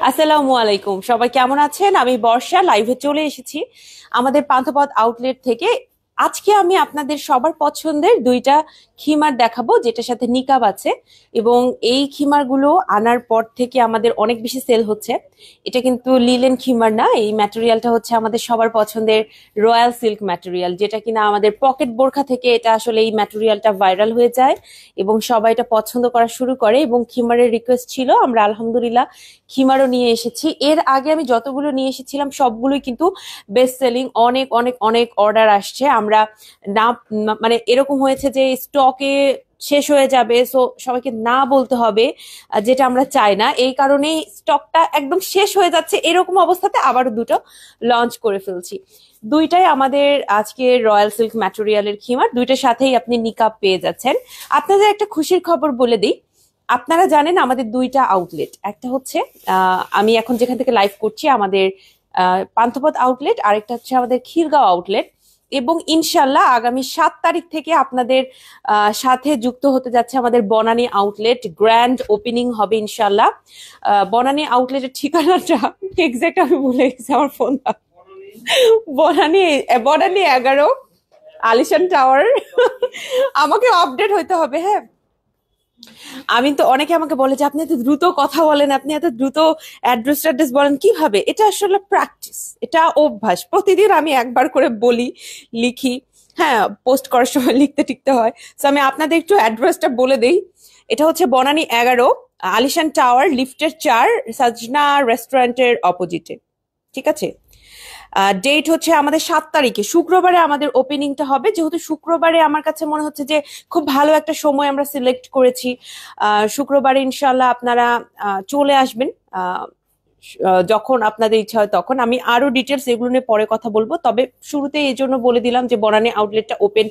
আসসালামু আলাইকুম, সবাই কেমন আছেন? আমি বর্ষা লাইভে চলে এসেছি আমাদের পান্থপথ আউটলেট থেকে। আজকে আমি আপনাদের সবার পছন্দের দুইটা খিমার দেখাবো, যেটার সাথে নিকাব আছে। এবং এই খিমারগুলো আনার পর থেকে আমাদের অনেক বেশি সেল হচ্ছে। এটা কিন্তু লিলেন খিমার না, এই ম্যাটেরিয়ালটা হচ্ছে আমাদের সবার পছন্দের রয়্যাল সিল্ক ম্যাটেরিয়াল, যেটা কিনা আমাদের পকেট বোরখা থেকে এটা আসলে এই ম্যাটেরিয়ালটা ভাইরাল হয়ে যায় এবং সবাই এটা পছন্দ করা শুরু করে। এবং খিমারের রিকোয়েস্ট ছিল, আমরা আলহামদুলিল্লাহ খিমারও নিয়ে এসেছি। এর আগে আমি যতগুলো নিয়ে এসেছিলাম সবগুলোই কিন্তু বেস্ট সেলিং, অনেক অনেক অনেক অর্ডার আসছে। আমরা না মানে এরকম হয়েছে যে স্টকে শেষ হয়ে যাবে, সো সবাইকে না বলতে হবে, যেটা আমরা চাই না। এই কারণেই স্টকটা একদম শেষ হয়ে যাচ্ছে, এরকম অবস্থাতে আবারও দুটো লঞ্চ করে ফেলছি। দুইটাই আমাদের আজকে রয়্যাল সিল্ক ম্যাটেরিয়ালের খিমার, দুইটার সাথেই আপনি নিকাব পেয়ে যাচ্ছেন। আপনাদের একটা খুশির খবর বলে দিই, আপনারা জানেন আমাদের দুইটা আউটলেট, একটা হচ্ছে আমি এখন যেখান থেকে লাইভ করছি আমাদের পান্থপথ আউটলেট, আরেকটা হচ্ছে আমাদের খিলগাঁও আউটলেট। এবং ইনশাল্লাহ আগামী 7 তারিখ থেকে আপনাদের সাথে যুক্ত হতে যাচ্ছে আমাদের বনানী আউটলেট, গ্র্যান্ড ওপেনিং হবে ইনশাল্লাহ। বনানী আউটলেটের ঠিকানাটা এক্সাক্ট আমি ভুলে গেছি, আমার ফোন। বনানী বনানী 11 আলিশান টাওয়ার। আমাকে আপডেট হইতে হবে, হ্যাঁ। আমি তো অনেকে আমাকে বলে যে আপনি এত দ্রুত কথা বলেন, আপনি এত দ্রুত অ্যাড্রেস ট্যাড্রেস বলেন কিভাবে? এটা আসলে প্র্যাকটিস, এটা অভ্যাস। প্রতিদিন আমি একবার করে বলি, লিখি। হ্যাঁ, পোস্ট করার সময় লিখতে টিকতে হয়। তো আমি আপনাদের একটু অ্যাড্রেসটা বলে দেই। এটা হচ্ছে বনানী 11 আলিশান টাওয়ার, লিফটের 4, সাজনা রেস্টুরেন্টের অপোজিটে। ঠিক আছে। ডেট হচ্ছে আমাদের 7 তারিখে, শুক্রবারে আমাদের ওপেনিংটা হবে। যেহেতু শুক্রবারে আমার কাছে মনে হচ্ছে যে খুব ভালো একটা সময় আমরা সিলেক্ট করেছি। শুক্রবারে ইনশাল্লাহ আপনারা চলে আসবেন যখন আপনাদের ইচ্ছা হয় তখন। আমি আরো ডিটেলস এগুলো নিয়ে পরে কথা বলবো, তবে শুরুতে এই জন্য বলে দিলাম যে বনানী আউটলেটটা ওপেন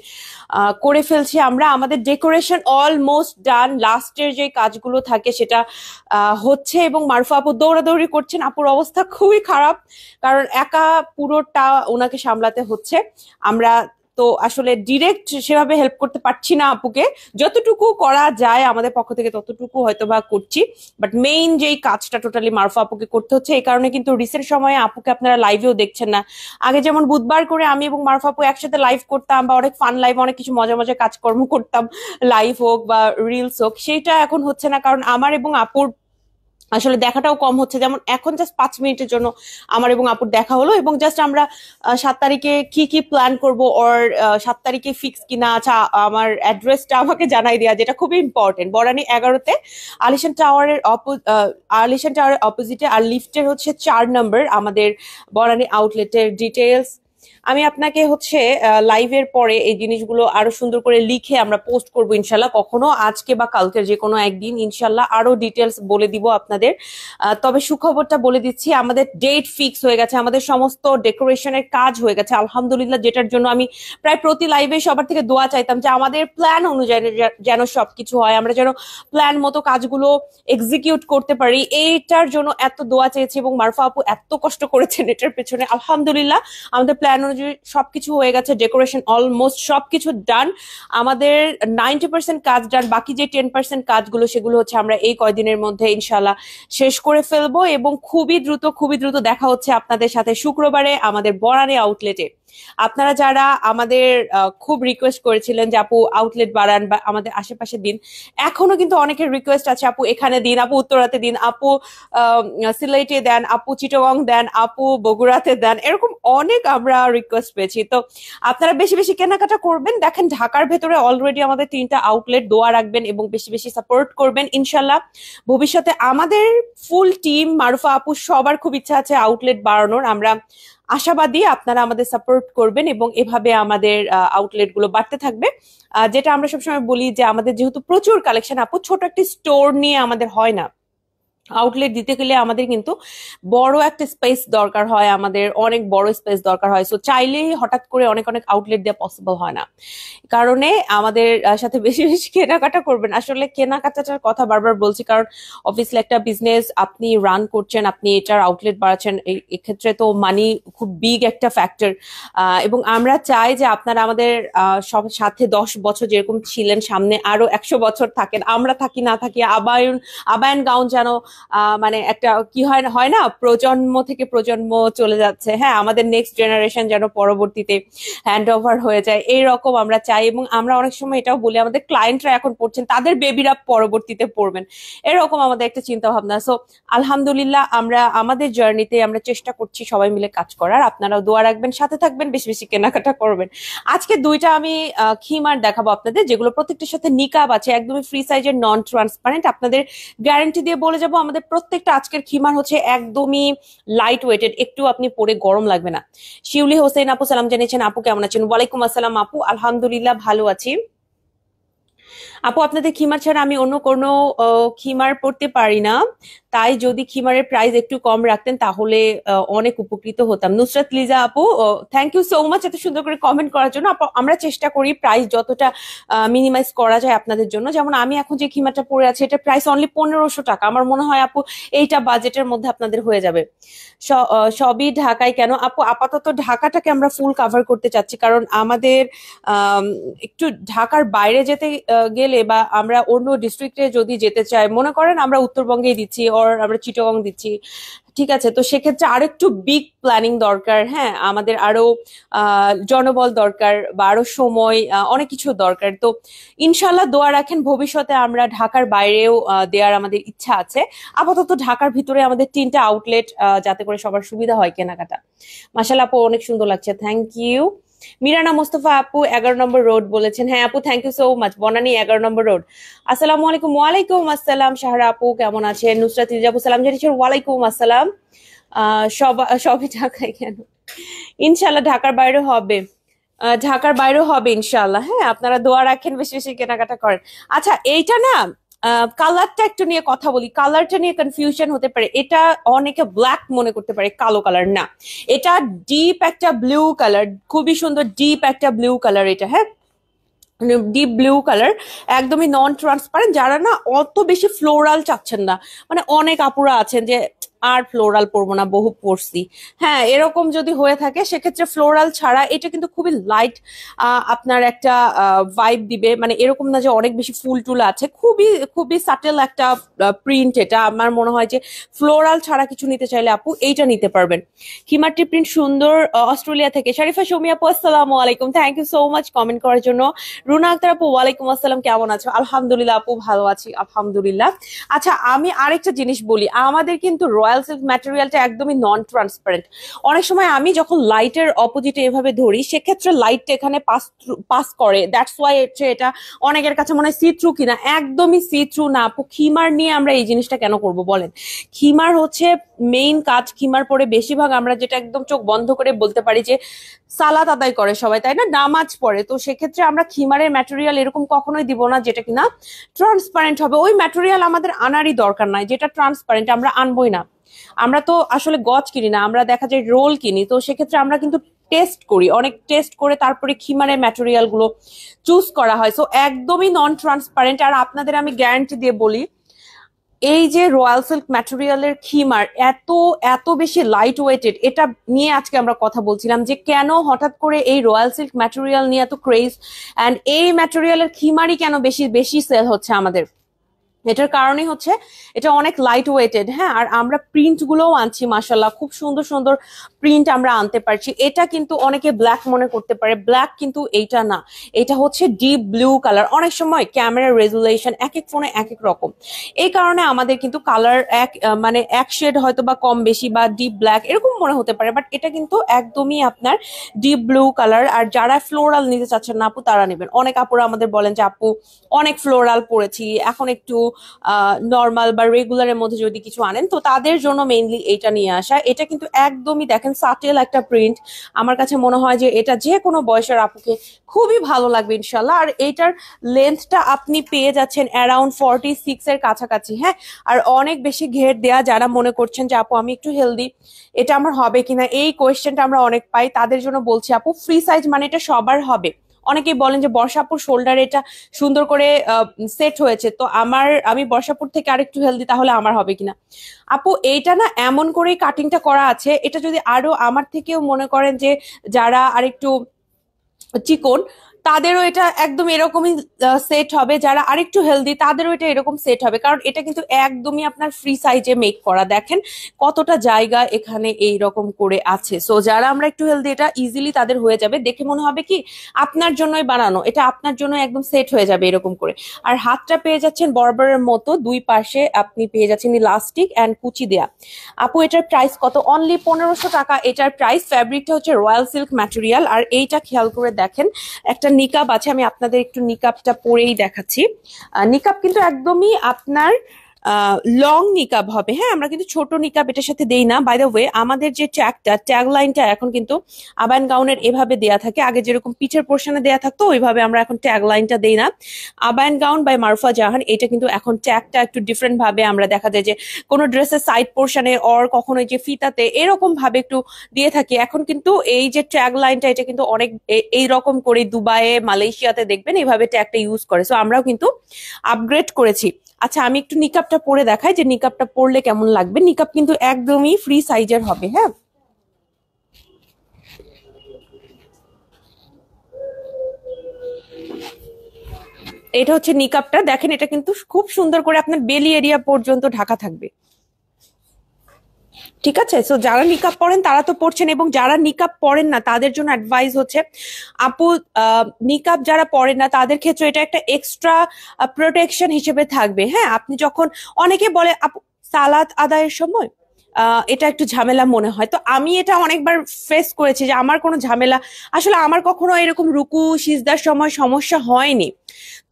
করে ফেলছি আমরা। আমাদের ডেকোরেশন অলমোস্ট ডান, লাস্টের যে কাজগুলো থাকে সেটা হচ্ছে। এবং মারুফা আপু দৌড়াদৌড়ি করছেন, আপুর অবস্থা খুবই খারাপ, কারণ একা পুরোটা ওনাকে সামলাতে হচ্ছে। আমরা তো আসলে ডিরেক্ট সেভাবে হেল্প করতে পারছি না আপুকে, যতটুকু করা যায় আমাদের পক্ষ থেকে ততটুকু হয়তো বা করছি। বাট মেইন যেই কাজটা টোটালি মারুফা আপুকে করতে হচ্ছে। এই কারণে কিন্তু রিসেন্ট সময়ে আপুকে আপনারা লাইভেও দেখছেন না। আগে যেমন বুধবার করে আমি এবং মারুফা আপু একসাথে লাইভ করতাম, বা অনেক ফান লাইভ, অনেক কিছু মজা মজা কাজকর্ম করতাম, লাইভ হোক বা রিলস হোক, সেইটা এখন হচ্ছে না, কারণ আমার এবং আপুর আসলে দেখাটাও কম হচ্ছে। যেমন এখন জাস্ট 5 মিনিটের জন্য আমার এবং আপুর দেখা হলো, এবং জাস্ট আমরা 7 তারিখে কি কি প্ল্যান করব, ওর 7 তারিখে ফিক্স কিনা। আচ্ছা, আমার অ্যাড্রেসটা আমাকে জানাই দেওয়া, যেটা খুবই ইম্পর্টেন্ট। বনানী 11-তে আলিশান টাওয়ারের অপোজিটে, আর লিফটের হচ্ছে 4 নম্বর আমাদের বনানী আউটলেটের ডিটেলস। আমি আপনাকে হচ্ছে লাইভের পরে এই জিনিসগুলো আরো সুন্দর করে লিখে আমরা পোস্ট করব ইনশাল্লাহ, কখনো আজকে বা কালকের যে কোনো একদিন ইনশাল্লাহ আরো ডিটেলস বলে দিব আপনাদের। তবে সুখবরটা বলে দিচ্ছি, আমাদের ডেট ফিক্স হয়ে গেছে, আমাদের সমস্ত ডেকোরেশনের কাজ হয়ে গেছে আলহামদুলিল্লাহ, যেটার জন্য আমি প্রায় প্রতি লাইভে সবার থেকে দোয়া চাইতাম যে আমাদের প্ল্যান অনুযায়ী যেন সবকিছু হয়, আমরা যেন প্ল্যান মতো কাজগুলো এক্সিকিউট করতে পারি। এইটার জন্য এত দোয়া চেয়েছি, এবং মারফা আপু এত কষ্ট করেছেন এটার পেছনে। আলহামদুলিল্লাহ আমাদের প্ল্যান অনুযায়ী সবকিছু হয়ে গেছে, ডেকোরেশন অলমোস্ট সবকিছু ডান। আমাদের 90% কাজ ডান, বাকি যে 10% কাজগুলো সেগুলো হচ্ছে আমরা এই কয়দিনের মধ্যে ইনশাল্লাহ শেষ করে ফেলবো। এবং খুবই দ্রুত দেখা হচ্ছে আপনাদের সাথে শুক্রবারে আমাদের বনানী আউটলেটে। আপনারা যারা আমাদের খুব রিকোয়েস্ট করেছিলেন যে আপু আউটলেট বাড়ান বা আমাদের আশেপাশে দিন, এখনো কিন্তু অনেকের রিকোয়েস্ট আছে, আপু এখানে দিন, আপু উত্তরাতে দিন, আপু সিলেটে দেন, আপু চিটাগং দেন, আপু বগুড়াতে দেন, এরকম অনেক আমরা রিকোয়েস্ট পেয়েছি। তো আপনারা বেশি বেশি কেনাকাটা করবেন। দেখেন ঢাকার ভেতরে অলরেডি আমাদের 3টা আউটলেট, দোয়া রাখবেন এবং বেশি বেশি সাপোর্ট করবেন ইনশাল্লাহ। ভবিষ্যতে আমাদের ফুল টিম, মারুফা আপু সবার খুব ইচ্ছা আছে আউটলেট বাড়ানোর। আমরা আশাবাদী আপনারা আমাদের সাপোর্ট করবেন এবং এভাবে আমাদের আউটলেট গুলো বাড়তে থাকবে। যেটা আমরা সবসময় বলি যে আমাদের যেহেতু প্রচুর কালেকশন, আপু ছোট একটি স্টোর নিয়ে আমাদের হয় না। আউটলেট দিতে গেলে আমাদের কিন্তু বড় একটা স্পেস দরকার হয়, আমাদের অনেক বড় স্পেস দরকার হয়। সো চাইলেই হঠাৎ করে অনেক অনেক আউটলেট দেওয়া পসিবল হয় না, কারণে আমাদের সাথে বেশি বেশি কেনাকাটা করবেন। আসলে কেনাকাটাটার কথা বারবার বলছি, কারণ অবভিয়াসলি একটা বিজনেস আপনি রান করছেন, আপনি এটার আউটলেট বাড়াচ্ছেন, এক্ষেত্রে তো মানি খুব বিগ একটা ফ্যাক্টর। এবং আমরা চাই যে আপনারা আমাদের সব সাথে 10 বছর যেরকম ছিলেন, সামনে আরো 100 বছর থাকেন, আমরা থাকি না থাকি, আবায়ন গাউন যেন মানে একটা কি হয় না হয় না, প্রজন্ম থেকে প্রজন্ম চলে যাচ্ছে, হ্যাঁ আমাদের নেক্সট জেনারেশন যেন পরবর্তীতে হ্যান্ড ওভার হয়ে যায়, এইরকম আমরা চাই। এবং আমরা অনেক সময় এটাও বলি আমাদের ক্লায়েন্টরা এখন পড়ছেন, তাদের বেবিরা পরবর্তীতে পড়বেন, এরকম আমাদের একটা চিন্তা ভাবনা। সো আলহামদুলিল্লাহ আমরা আমাদের জার্নিতে আমরা চেষ্টা করছি সবাই মিলে কাজ করার। আপনারাও দোয়া রাখবেন, সাথে থাকবেন, বেশি বেশি কেনাকাটা করবেন। আজকে দুইটা আমি খিমার দেখাবো আপনাদের, যেগুলো প্রত্যেকটার সাথে নিকাব আছে, একদমই ফ্রি সাইজের, নন ট্রান্সপারেন্ট। আপনাদের গ্যারান্টি দিয়ে বলে যাবো আমাদের প্রত্যেকটা আজকের খিমার হচ্ছে একদমই লাইট ওয়েটেড, একটু আপনি পরে গরম লাগবে না। শিউলি হোসেন আপু সালাম জানিয়েছেন, আপু কেমন আছেন? ওয়ালাইকুম আসসালাম আপু, আলহামদুলিল্লাহ ভালো আছি। আপু আপনাদের খিমার ছাড়া আমি অন্য কোনো খিমার পড়তে পারি না, তাই যদি খিমারের প্রাইস একটু কম রাখতেন তাহলে অনেক উপকৃত হতাম। নুসরাত লিজা আপু, থ্যাংক ইউ সো মাচ এত সুন্দর করে কমেন্ট করার জন্য। আপু আমরা চেষ্টা করি প্রাইস যতটা মিনিমাইজ করা যায় আপনাদের জন্য। যেমন আমি এখন যে খিমারটা পরে আছি এটা প্রাইস অনলি 1500 টাকা। আমার মনে হয় আপু এইটা বাজেটের মধ্যে আপনাদের হয়ে যাবে। সবই ঢাকায় কেন আপু? আপাতত ঢাকাটাকে আমরা ফুল কাভার করতে চাচ্ছি, কারণ আমাদের একটু ঢাকার বাইরে যেতে গেলে বা আমরা অন্য ডিস্ট্রিক্টে যদি যেতে চাই, মনে করেন আমরা উত্তরবঙ্গেই দিচ্ছি ওর আমরা চিটাগং দিচ্ছি, ঠিক আছে, তো সেক্ষেত্রে আরো একটু বিগ প্ল্যানিং দরকার, হ্যাঁ আমাদের আরো জনবল দরকার বা আরো সময়, অনেক কিছু দরকার। তো ইনশাল্লাহ দোয়া রাখেন, ভবিষ্যতে আমরা ঢাকার বাইরেও দেওয়ার আমাদের ইচ্ছা আছে। আপাতত ঢাকার ভিতরে আমাদের 3টা আউটলেট, যাতে করে সবার সুবিধা হয় কেনাকাটা। মাশাআল্লাহ আপু অনেক সুন্দর লাগছে, থ্যাংক ইউ। মিরানা মোস্তফা আপু 11 নম্বর রোড বলেছেন, হ্যাঁ আপু thank you so much, Banani 11 নম্বর রোড। আসসালামু আলাইকুম। ওয়ালাইকুম আসসালাম শাহরা আপু কেমন আছেন? নুসরাত ইজা আপু সালাম জানিয়েছেন, ওয়ালাইকুম আসসালাম। সবই ঢাকায় কেন? ইনশাল্লাহ ঢাকার বাইরে হবে, ঢাকার বাইরেও হবে ইনশাল্লাহ। হ্যাঁ আপনারা দোয়া রাখেন, বেশি বেশি কেনাকাটা করেন। আচ্ছা এইটা না, কালারটা একটু নিয়ে কথা বলি, কালারটা নিয়ে কনফিউশন হতে পারে। এটা অনেকে ব্ল্যাক মনে করতে পারে, কালো কালার না, এটা ডিপ একটা ব্লু কালার, খুবই সুন্দর ডিপ একটা ব্লু কালার এটা, হ্যাঁ ডিপ ব্লু কালার, একদমই নন ট্রান্সপারেন্ট। যারা না অত বেশি ফ্লোরাল চাচ্ছেন না, মানে অনেক আপুরা আছেন যে আর ফ্লোরাল পরবো না, বহু পরছি, হ্যাঁ এরকম যদি হয়ে থাকে সেক্ষেত্রে ফ্লোরাল ছাড়া এটা কিন্তু খুবই লাইট আপনার একটা ভাইব দিবে। মানে এরকম না যে অনেক বেশি ফুল টুল আছে, খুবই খুবই সাটেল একটা প্রিন্ট। এটা আমার মনে হয় যে ফ্লোরাল ছাড়া কিছু নিতে চাইলে আপু এইটা নিতে পারবেন। হিমারটি প্রিন্ট সুন্দর, অস্ট্রেলিয়া থেকে শরীফা শমি আপু আসসালামু আলাইকুম, thank you so much comment করার জন্য। রুনা আক্তার আপু ওয়ালাইকুম আসসালাম, কেমন আছো? আলহামদুলিল্লাহ আপু ভালো আছি, আলহামদুলিল্লাহ। আচ্ছা আমি আরেকটা জিনিস বলি, আমাদের কিন্তু রয়্যাল সিল্ক ম্যাটেরিয়ালটা একদমই নন ট্রান্সপারেন্ট। অনেক সময় আমি যখন লাইটের অপোজিটে এভাবে ধরি সেক্ষেত্রে লাইটটা এখানে পাস করে, দ্যাটস ওয়াই এটা অনেকের কাছে মনে হয় সি থ্রু কিনা, একদমই সি থ্রু না আপু। খিমার নিয়ে আমরা এই জিনিসটা কেন করব বলেন? খিমার হচ্ছে মেইন কাজ, খিমার পরে বেশিরভাগ আমরা যেটা একদম চোখ বন্ধ করে বলতে পারি যে সালাত আদায় করে সবাই, তাই না, নামাজ পড়ে। তো সেক্ষেত্রে আমরা খিমারের ম্যাটেরিয়াল এরকম কখনোই দিব না যেটা কিনা ট্রান্সপারেন্ট হবে। ওই ম্যাটেরিয়াল আমাদের আনারই দরকার নাই, যেটা ট্রান্সপারেন্ট আমরা আনবই না। আমরা তো আসলে গজ কিনি না, আমরা দেখা যায় রোল কিনি। তো সেক্ষেত্রে আমরা কিন্তু টেস্ট করি, অনেক টেস্ট করে তারপরে খিমারের ম্যাটেরিয়াল গুলো চুজ করা হয়। সো একদমই নন ট্রান্সপারেন্ট। আর আপনাদের আমি গ্যারান্টি দিয়ে বলি, এই যে রয়্যাল সিল্ক ম্যাটেরিয়ালের খিমার এত এত বেশি লাইট ওয়েটেড, এটা নিয়ে আজকে আমরা কথা বলছিলাম যে কেন হঠাৎ করে এই রয়্যাল সিল্ক ম্যাটেরিয়াল নিয়ে এত ক্রেজ, অ্যান্ড এই ম্যাটেরিয়ালের খিমারই কেন বেশি বেশি সেল হচ্ছে আমাদের। এটার কারণে হচ্ছে এটা অনেক লাইট ওয়েটেড, হ্যাঁ। আর আমরা প্রিন্ট গুলোও আনছি, মাশাল্লাহ খুব সুন্দর সুন্দর প্রিন্ট আমরা আনতে পারছি। এটা কিন্তু অনেকে ব্ল্যাক মনে করতে পারে, ব্ল্যাক কিন্তু এইটা না, এটা হচ্ছে ডিপ ব্লু কালার। অনেক সময় ক্যামেরার রেজুলেশন এক এক ফোনে এক এক রকম, এই কারণে আমাদের কিন্তু কালার মানে এক শেড হয়তো বা কম বেশি বা ডিপ ব্ল্যাক এরকম মনে হতে পারে, বাট এটা কিন্তু একদমই আপনার ডিপ ব্লু কালার। আর যারা ফ্লোরাল নিতে চাচ্ছেন না আপু তারা নেবেন। অনেক আপুরা আমাদের বলেন যে আপু অনেক ফ্লোরাল পড়েছি, এখন একটু নর্মাল বা রেগুলারের মধ্যে যদি কিছু আনেন, তো তাদের জন্য মেইনলি এটা নিয়ে আসা। এটা কিন্তু একদমই দেখেন সাটেল একটা প্রিন্ট, আমার কাছে মনে হয় যে এটা যে কোনো বয়সের আপুকে খুবই ভালো লাগবে ইনশাল্লাহ। আর এইটার লেন্থটা আপনি পেয়ে যাচ্ছেন অ্যারাউন্ড 46 এর কাছাকাছি, হ্যাঁ। আর অনেক বেশি ঘের দেয়া, যারা মনে করছেন যে আপু আমি একটু হেলদি, এটা আমার হবে কিনা এই কোয়েশ্চেনটা আমরা অনেক পাই, তাদের জন্য বলছি আপু ফ্রি সাইজ মানে এটা সবার হবে। অনেকেই বলেন যে বর্ষাপুর শোল্ডার এটা সুন্দর করে সেট হয়েছে, তো আমি বর্ষাপুর থেকে আরেকটু হেলদি, তাহলে আমার হবে কিনা। আপু এইটা না এমন করেই কাটিংটা করা আছে, এটা যদি আরো আমার থেকেও মনে করেন যে যারা আরেকটু চিকন, তাদেরও এটা একদম এরকমই সেট হবে। যারা আরেকটু হেলদি তাদেরও এটা এরকম সেট হবে, কারণ এটা কিন্তু একদমই আপনার ফ্রি সাইজে মেক করা। দেখেন কতটা জায়গা এখানে এই রকম করে আছে। সো যারা আমরা একটু হেলদি এটা ইজিলি তাদের হয়ে যাবে, দেখে মনে হবে কি আপনার জন্যই বানানো, এটা আপনার জন্য একদম সেট হয়ে যাবে এরকম করে। আর হাতটা পেয়ে যাচ্ছেন বরাবরের মতো, দুই পাশে আপনি পেয়ে যাচ্ছেন ইলাস্টিক এন্ড কুচি দেয়া। আপু এটার প্রাইস কত? অনলি 1500 টাকা এটার প্রাইস। ফ্যাব্রিকটা হচ্ছে রয়্যাল সিল্ক ম্যাটেরিয়াল। আর এইটা খেয়াল করে দেখেন, একটা নিকাব আছে, আমি আপনাদের একটু নিকাবটা পরেই দেখাচ্ছি। নিকাব কিন্তু একদমই আপনার লং নিকাব হবে। হ্যাঁ, আমরা কিন্তু ছোট নিকাব এটার সাথে দেই না। বাই দ্য ওয়ে, আমাদের যে ট্যাগ লাইনটা এখন কিন্তু আবান গাউনের এভাবে দেয়া থাকে। আগে যেরকম পিঠের পোর্শনে দেয়া থাকতো ওইভাবে আমরা এখন ট্যাগ লাইনটা দেই না। আবান গাউন বাই মারফা জাহান, এটা কিন্তু এখন ট্যাগটা একটু ডিফারেন্ট ভাবে আমরা দেখা যায় যে কোনো ড্রেসের সাইড পোর্শনে অর কখনো যে ফিতাতে এরকম ভাবে একটু দিয়ে থাকি। এখন কিন্তু এই যে ট্যাগ লাইনটা এটা কিন্তু অনেক এইরকম করে দুবাইয়ে মালয়েশিয়াতে দেখবেন এইভাবে ট্যাগটা ইউজ করে। সো আমরাও কিন্তু আপগ্রেড করেছি। আচ্ছা, আমি একটু নিকাবটা পরে দেখাই যে নিকাবটা পরলে কেমন লাগবে। নিকাব কিন্তু একদমই ফ্রি সাইজের হবে। হ্যাঁ, এটা হচ্ছে নিকাবটা। দেখেন এটা কিন্তু খুব সুন্দর করে আপনার বেলি এরিয়া পর্যন্ত ঢাকা থাকবে। ঠিক আছে, সো যারা নিকাব পড়েন তারা তো পড়ছেন, এবং যারা নিকাব পড়েন না তাদের জন্য অ্যাডভাইস হচ্ছে আপু, নিকাব যারা পড়েন না তাদের ক্ষেত্রে এটা একটা এক্সট্রা প্রোটেকশন হিসেবে থাকবে। হ্যাঁ, আপনি যখন, অনেকে বলে আপু সালাত আদায়ের সময় এটা একটু ঝামেলা মনে হয়, তো আমি এটা অনেকবার ফেস করেছি যে আমার কোনো ঝামেলা, আসলে আমার কখনো এরকম রুকু সিজদার সময় সমস্যা হয়নি।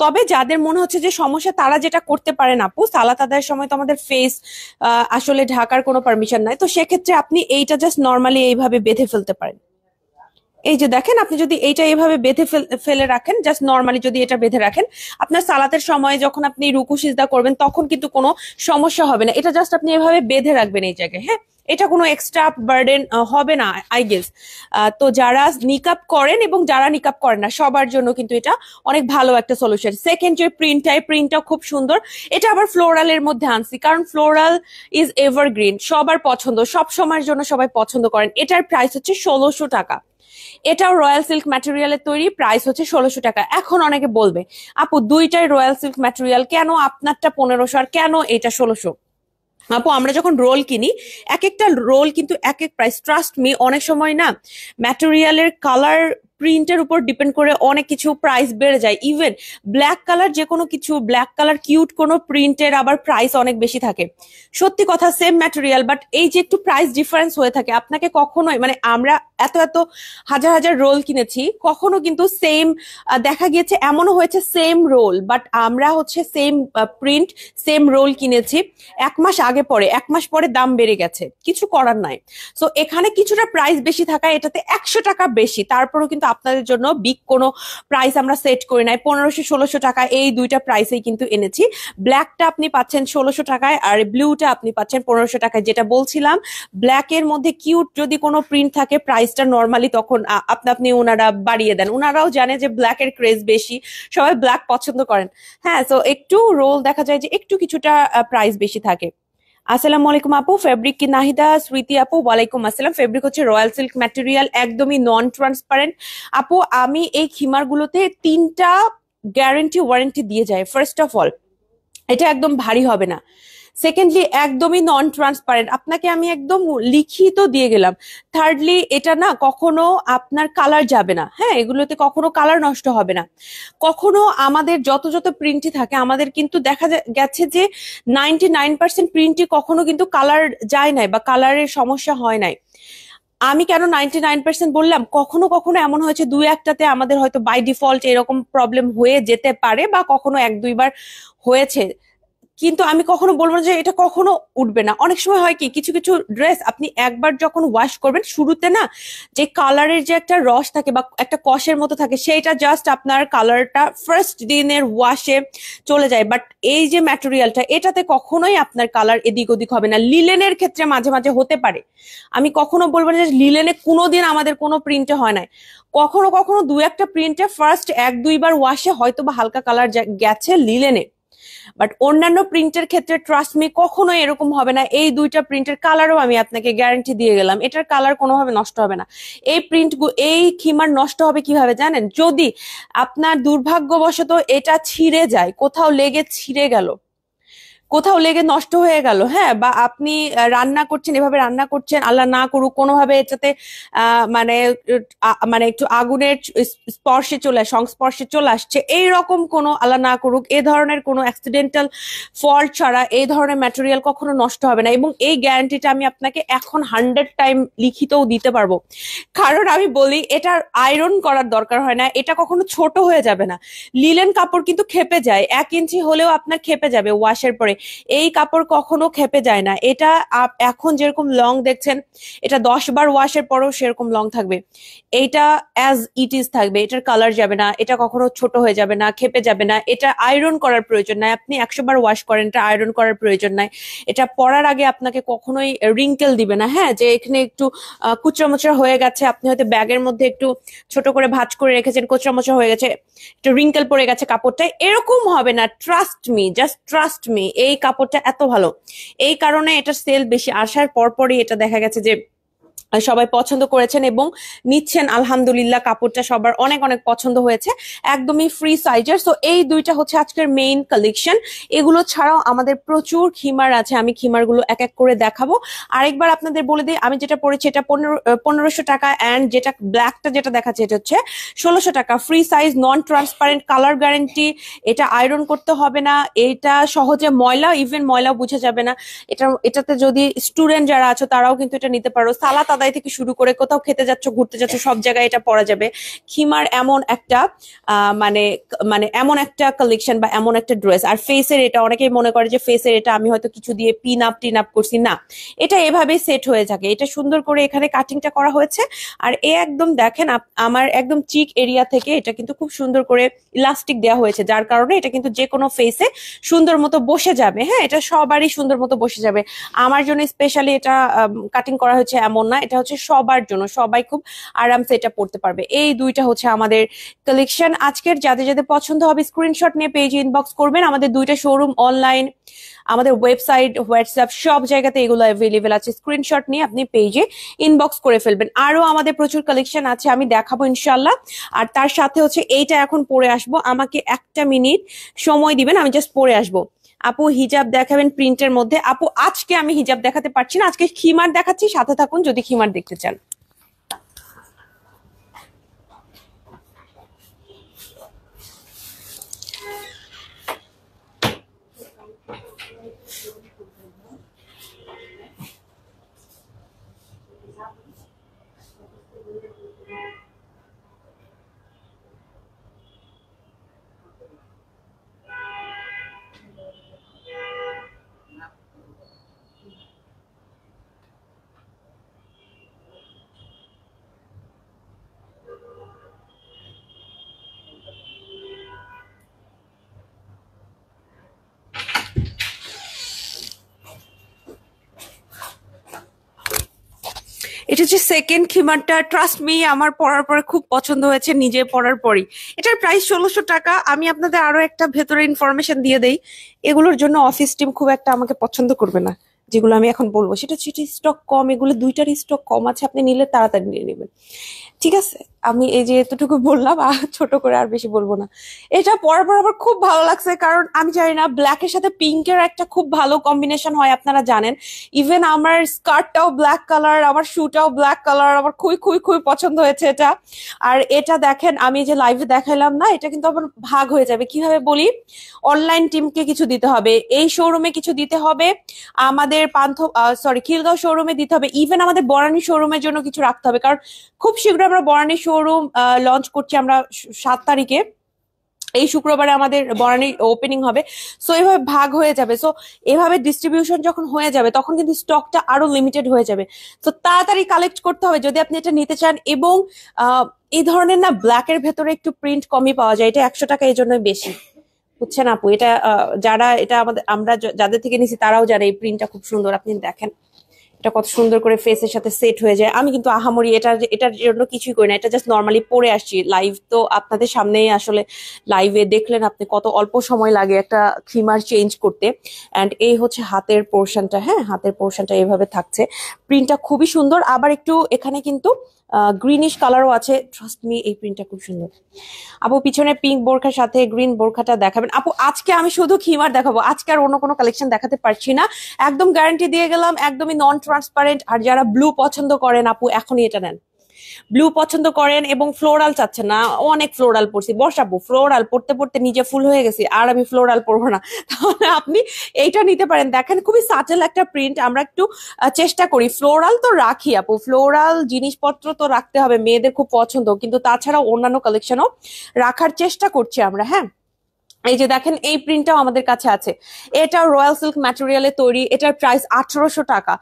তবে যাদের মনে হচ্ছে যে সমস্যা, তারা যেটা করতে পারেন আপু, সালাত আদায়ের সময় তো আমাদের ফেস আসলে ঢাকার কোনো পারমিশন নাই, তো সেক্ষেত্রে আপনি এইটা জাস্ট নর্মালি এইভাবে বেঁধে ফেলতে পারেন। এই যে দেখেন, আপনি যদি এইটা এইভাবে বেঁধে ফেলে রাখেন, জাস্ট নর্মালি যদি এটা বেঁধে রাখেন, আপনার সালাতের সময় যখন আপনি রুকু সিজদা করবেন তখন কিন্তু কোনো সমস্যা হবে না। এটা জাস্ট আপনি এভাবে বেঁধে রাখবেন এই জায়গায়। হ্যাঁ, এটা কোনো এক্সট্রা বার্ডেন হবে না আই গেস। তো যারা নিকাব করেন এবং যারা নিকাব করেন না সবার জন্য কিন্তু এটা অনেক ভালো একটা সলিউশন। সেকেন্ড যে প্রিন্টটা, এই প্রিন্টটা খুব সুন্দর। এটা আবার ফ্লোরালের মধ্যে আনছি, কারণ ফ্লোরাল ইজ এভারগ্রিন, সবার পছন্দ, সব সময়ের জন্য সবাই পছন্দ করেন। এটার প্রাইস হচ্ছে 1600 টাকা। এটাও রয়্যাল সিল্ক ম্যাটেরিয়ালের তৈরি, প্রাইস হচ্ছে 1600 টাকা। এখন অনেকে বলবে আপু দুইটাই রয়্যাল সিল্ক ম্যাটেরিয়াল, কেন আপনারটা 1500 আর কেন এটা 1600? আপু আমরা যখন রোল কিনি, এক একটা রোল কিন্তু এক এক প্রাইস। ট্রাস্ট মি, অনেক সময় না ম্যাটেরিয়ালের কালার প্রিন্টের উপর ডিপেন্ড করে অনেক কিছু প্রাইস বেড়ে যায়। ইভেন ব্ল্যাক কালার যে কোনো কিছু, ব্ল্যাক কালার কিউট কোনো প্রিন্টের আবার প্রাইস অনেক বেশি থাকে। সত্যি কথা, সেম ম্যাটেরিয়াল বাট এই যে একটু প্রাইস ডিফারেন্স হয়ে থাকে। আপনাকে কখনোই, মানে আমরা এত এত হাজার হাজার রোল কিনেছি, কখনো কিন্তু সেম দেখা গিয়েছে, এমনও হয়েছে সেম রোল বাট আমরা হচ্ছে সেম প্রিন্ট সেম রোল কিনেছি, 1 মাস আগে পরে 1 মাস পরে দাম বেড়ে গেছে, কিছু করার নাই। সো এখানে কিছুটা প্রাইস বেশি থাকায় এটাতে 100 টাকা বেশি, তারপরেও কিন্তু আপনাদের জন্য বিগ কোনো প্রাইস আমরা সেট করি নাই। 1500-1600 টাকা এই দুইটা প্রাইসেই কিন্তু এনেছি। ব্ল্যাকটা আপনি পাচ্ছেন 1600 টাকায়, আর ব্লুটা আপনি পাচ্ছেন 1500 টাকায়। যেটা বলছিলাম, ব্ল্যাকের মধ্যে কিউট যদি কোনো প্রিন্ট থাকে প্রাইসটা নর্মালি তখন আপনি ওনারা বাড়িয়ে দেন। ওনারাও জানে যে ব্ল্যাকের ক্রেজ বেশি, সবাই ব্ল্যাক পছন্দ করেন। হ্যাঁ, সো একটু রোল দেখা যায় যে একটু কিছুটা প্রাইস বেশি থাকে। আসসালামু আলাইকুম আপু, ফেব্রিক কি নাহিদা স্মৃতি আপু? ওয়ালাইকুম আসসালাম। ফেব্রিক হচ্ছে রয়্যাল সিল্ক ম্যাটেরিয়াল, একদমই নন ট্রান্সপারেন্ট। আপু আমি এই খিমারগুলোতে 3টা গ্যারান্টি ওয়ারেন্টি দিয়ে যায়। ফার্স্ট অফ অল, এটা একদম ভারী হবে না। সেকেন্ডলি, একদমই নন ট্রান্সপারেন্ট, আপনাকে আমি একদম লিখিত দিয়ে গেলাম। থার্ডলি, এটা না কখনো আপনার কালার যাবে না। হ্যাঁ, এগুলোতে কখনো কালার নষ্ট হবে না। কখনো আমাদের যত যত প্রিন্টই থাকে, আমাদের কিন্তু দেখা গেছে যে 99% প্রিন্টই কখনো কিন্তু কালার যায় নাই বা কালারের সমস্যা হয় নাই। আমি কেন 99% বললাম, কখনো কখনো এমন হয়েছে দুই একটাতে আমাদের হয়তো বাই ডিফল্ট এরকম প্রবলেম হয়ে যেতে পারে, বা কখনো 1-2 বার হয়েছে, কিন্তু আমি কখনো বলবো না যে এটা কখনো উঠবে না। অনেক সময় হয় কি, কিছু কিছু ড্রেস আপনি একবার যখন ওয়াশ করবেন, শুরুতে না যে কালারের যে একটা রস থাকে বা একটা কষের মতো থাকে, সেইটা জাস্ট আপনার কালারটা ফার্স্ট দিনের ওয়াশে চলে যায়। বাট এই যে ম্যাটেরিয়ালটা, এটাতে কখনোই আপনার কালার এদিক ওদিক হবে না। লিলেনের ক্ষেত্রে মাঝে মাঝে হতে পারে, আমি কখনো বলবো না যে লিলেনে কোনোদিন আমাদের কোনো প্রিন্টে হয় না। কখনো কখনো দু একটা প্রিন্টে ফার্স্ট 1-2 বার ওয়াশে হয়তো বা হালকা কালার গেছে লিলেনে, বাট অন্যান্য প্রিন্টের ক্ষেত্রে ট্রাস্ট মি কখনোই এরকম হবে না। এই দুইটা প্রিন্টের কালারও আমি আপনাকে গ্যারান্টি দিয়ে গেলাম, এটার কালার কোনোভাবে নষ্ট হবে না। এই খিমার নষ্ট হবে কিভাবে জানেন? যদি আপনার দুর্ভাগ্যবশত এটা ছিঁড়ে যায়, কোথাও লেগে ছিঁড়ে গেল, কোথাও লেগে নষ্ট হয়ে গেল, হ্যাঁ, বা আপনি রান্না করছেন, এভাবে রান্না করছেন, আল্লাহ না করুক কোনোভাবে এটাতে মানে মানে একটু আগুনের সংস্পর্শে চলে আসছে, এইরকম কোনো, আল্লাহ না করুক, এই ধরনের কোনো অ্যাক্সিডেন্টাল ফল্ট ছাড়া এই ধরনের ম্যাটেরিয়াল কখনো নষ্ট হবে না। এবং এই গ্যারান্টিটা আমি আপনাকে এখন 100 টাইম লিখিতও দিতে পারবো, কারণ আমি বলি এটার আয়রন করার দরকার হয় না, এটা কখনো ছোট হয়ে যাবে না। লিলেন কাপড় কিন্তু খেপে যায়, 1 ইঞ্চি হলেও আপনার খেপে যাবে ওয়াশের পরে, এই কাপড় কখনো খেপে যায় না। এটা এখন যেরকম লং দেখছেন, এটা 10 বার ওয়াশের পরেও সেরকম লং থাকবে, এইটা অ্যাজ ইট ইজ থাকবে, এটার কালার যাবে না, এটা কখনো ছোট হয়ে যাবে না, খেপে যাবে না। এটা আয়রন করার প্রয়োজন নাই, আপনি 100 বার ওয়াশ করেন, এটা আয়রন করার প্রয়োজন নাই। এটা পরার আগে আপনাকে কখনোই রিঙ্কেল দিবে না, হ্যাঁ, যে এখানে একটু কুচরা মুচরা হয়ে গেছে, আপনি হয়তো ব্যাগের মধ্যে একটু ছোট করে ভাঁজ করে রেখেছেন, কুচরা মুচরা হয়ে গেছে, একটু রিঙ্কেল পড়ে গেছে কাপড়টা, এরকম হবে না। Trust me, just trust me, এই কাপড়টা এত ভালো। এই কারণে এটা সেল বেশি আসার পরপরই এটা দেখা গেছে যে সবাই পছন্দ করেছেন এবং নিচ্ছেন, আলহামদুলিল্লাহ। কাপড়টা সবার অনেক অনেক পছন্দ হয়েছে, একদমই ফ্রি সাইজের। সো এই দুইটা হচ্ছে আজকের মেইন কালেকশন। এগুলো ছাড়াও আমাদের প্রচুর খিমার আছে, আমি খিমার গুলো এক এক করে দেখাবো। আরেকবার আপনাদের বলে দিই, আমি যেটা পরেছি এটা 1500 টাকা, অ্যান্ড যেটা ব্ল্যাকটা যেটা দেখাচ্ছে এটা হচ্ছে 1600 টাকা। ফ্রি সাইজ, নন ট্রান্সপারেন্ট, কালার গ্যারান্টি, এটা আয়রন করতে হবে না, এটা সহজে ইভেন ময়লা বুঝে যাবে না। এটাতে যদি স্টুডেন্ট যারা আছো তারাও কিন্তু এটা নিতে পারো, সালাত আদায় থেকে শুরু করে কোথাও খেতে যাচ্ছ, ঘুরতে যাচ্ছ, সব জায়গায় এটা পরা যাবে। খিমার এমন একটা মানে মানে এমন একটা কালেকশন বা এমন একটা ড্রেস। আর ফেসের এটা, অনেকেই মনে করে যে ফেসের এটা আমি হয়তো কিছু দিয়ে পিন আপ করছি, না, এটা এভাবেই সেট হয়ে থাকে। এটা সুন্দর করে এখানে কাটিংটা করা হয়েছে। আর একদম দেখেন আমার একদম চিক এরিয়া থেকে এটা কিন্তু খুব সুন্দর করে ইলাস্টিক দেওয়া হয়েছে, যার কারণে এটা কিন্তু যে কোনো ফেসে সুন্দর মতো বসে যাবে। হ্যাঁ, এটা সবারই সুন্দর মতো বসে যাবে। আমার জন্য স্পেশালি এটা কাটিং করা হয়েছে এমন না, এটা হচ্ছে সবার জন্য, সবাই খুব আরামসে এটা পড়তে পারবে। এই দুইটা হচ্ছে আমাদের কালেকশন আজকের। যাদের যাদের পছন্দ হবে স্ক্রিনশট নিয়ে পেজে ইনবক্স করবেন। আমাদের দুইটা শোরুম, অনলাইন, আমাদের ওয়েবসাইট, হোয়াটসঅ্যাপ, সব জায়গাতে এগুলো অ্যাভেলেবেল আছে। স্ক্রিনশট নিয়ে আপনি পেজে ইনবক্স করে ফেলবেন। আরো আমাদের প্রচুর কালেকশন আছে, আমি দেখাবো ইনশাল্লাহ। আর তার সাথে হচ্ছে এইটা এখন পরে আসবো, আমাকে 1 মিনিট সময় দিবেন, আমি জাস্ট পরে আসবো। আপু হিজাব দেখাবেন প্রিন্টের মধ্যে? আপু আজকে আমি হিজাব দেখাতে পারছি না, আজকে খিমার দেখাচ্ছি, সাথে থাকুন যদি খিমার দেখতে চান। এটা হচ্ছে সেকেন্ড খিমারটা। ট্রাস্ট মি, আমার পরার পরে খুব পছন্দ হয়েছে, নিজে পরার পরই। এটার প্রাইস 1600 টাকা। আমি আপনাদের আরো একটা ভেতরে ইনফরমেশন দিয়ে দেই, এগুলোর জন্য অফিস টিম খুব একটা আমাকে পছন্দ করবে না, যেগুলো আমি এখন বলবো। সেটা স্টক কম, এগুলো দুইটার স্টক কম আছে, আপনি নিলে তাড়াতাড়ি নিয়ে নেবেন, ঠিক আছে? আমি এই যে এতটুকু বললাম, ছোট করে আর বেশি বলবো না। এটা পরার পর আমার খুব ভালো লাগছে, কারণ আমি জানি না, ব্ল্যাকের সাথে পিঙ্কের একটা খুব ভালো কম্বিনেশন হয়, আপনারা জানেন। ইভেন আমার স্কার্টটাও ব্ল্যাক কালার, আমার শুটাও ব্ল্যাক কালার, আমার খুবই খুবই খুবই পছন্দ হয়েছে এটা। আর এটা দেখেন, আমি যে লাইভে দেখাইলাম না, এটা কিন্তু আবার ভাগ হয়ে যাবে। কিভাবে বলি, অনলাইন টিমকে কিছু দিতে হবে, এই শোরুমে কিছু দিতে হবে, আমাদের খিলগাঁও শোরুমে দিতে হবে, ইভেন আমাদের বনানী শোরুমের জন্য কিছু রাখতে হবে, কারণ খুব শীঘ্র আমরা বনানী শোরুম লঞ্চ করছি, আমরা 7 তারিখে, এই শুক্রবারে আমাদের বনানী ওপেনিং হবে। সো এভাবে ভাগ হয়ে যাবে। সো এভাবে ডিস্ট্রিবিউশন যখন হয়ে যাবে, তখন কিন্তু স্টকটা আরো লিমিটেড হয়ে যাবে। তো তাড়াতাড়ি কালেক্ট করতে হবে যদি আপনি এটা নিতে চান। এবং এই ধরনের না, ব্ল্যাকের ভেতরে একটু প্রিন্ট কমই পাওয়া যায়, এটা 100 টাকা এই জন্যই বেশি, বুঝছেন আপু? এটা যারা এটা আমরা যাদের থেকে নিছি তারাও জানে এই প্রিন্টটা খুব সুন্দর, আপনি দেখেন, এটা কত সুন্দর করে ফেসের সাথে সেট হয়ে যায়। আমি কিন্তু আহামরি এটার জন্য কিছুই করি না, এটা জাস্ট নর্মালি পরে আসছি। লাইভ তো আপনাদের সামনেই, আসলে লাইভে দেখলেন আপনি কত অল্প সময় লাগে একটা খিমার চেঞ্জ করতে। অ্যান্ড এই হচ্ছে হাতের পোর্শনটা, হ্যাঁ হাতের পোর্শনটা এইভাবে থাকছে। প্রিন্টটা খুবই সুন্দর, আবার একটু এখানে কিন্তু গ্রিনিশ কালারও আছে। ট্রাস্ট মি, এই প্রিন্টটা খুব সুন্দর। আপু পিছনে পিঙ্ক বোরখার সাথে গ্রিন বোরখাটা দেখাবেন আপু? আজকে আমি শুধু খিমার দেখাবো, আজকে আর অন্য কোনো কালেকশন দেখাতে পারছি না। একদম গ্যারান্টি দিয়ে গেলাম, একদমই নন ট্রান্সপারেন্ট। আর যারা ব্লু পছন্দ করেন আপু, এখনই এটা নেন। ব্লু পছন্দ করেন এবং ফ্লোরাল চাচ্ছেন না, অনেক ফ্লোরাল পড়ছি বসাবো, ফ্লোরাল পড়তে পড়তে নিজে ফুল হয়ে গেছি, আর আমি ফ্লোরাল পরবো না। তাহলে আপনি এইটা নিতে পারেন। দেখেন খুবই সাটেল একটা প্রিন্ট। আমরা একটু চেষ্টা করি, ফ্লোরাল তো রাখি আপু, ফ্লোরাল জিনিসপত্র তো রাখতে হবে, মেয়েদের খুব পছন্দ, কিন্তু তাছাড়াও অন্যান্য কালেকশনও রাখার চেষ্টা করছি আমরা। হ্যাঁ, এই যে দেখেন এই প্রিন্টটাও আমাদের কাছে আছে, এটা রয়্যাল সিল্ক ম্যাটেরিয়ালে তৈরি, এটার প্রাইস 1800 টাকা।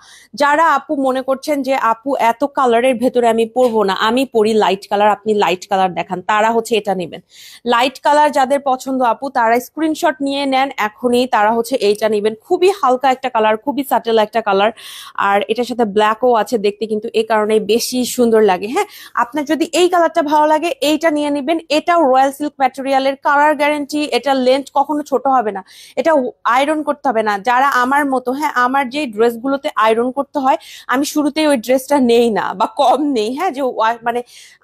যারা আপু মনে করছেন যে আপু এত কালারের ভেতরে আমি পরবো না, আমি পরি লাইট কালার, আপনি লাইট কালার দেখান, তারা হচ্ছে এটা নেবেন। লাইট কালার যাদের পছন্দ আপু, তারা স্ক্রিনশট নিয়ে নেন এখনই, তারা হচ্ছে এইটা নেবেন। খুবই হালকা একটা কালার, খুবই সাটেল একটা কালার, আর এটার সাথে ব্ল্যাকও আছে, দেখতে কিন্তু এই কারণে বেশি সুন্দর লাগে। হ্যাঁ, আপনার যদি এই কালারটা ভালো লাগে এইটা নিয়ে নেবেন। এটাও রয়্যাল সিল্ক ম্যাটেরিয়ালের, কালার গ্যারান্টি, এটা লেন্থ কখনো ছোট হবে না, এটা আয়রন করতে হবে না। যারা আমার মতো, হ্যাঁ আমার যে ড্রেসগুলোতে আয়রন করতে হয়, আমি শুরুতেই ওই ড্রেসটা নেই না বা কম নেই। হ্যাঁ, যে মানে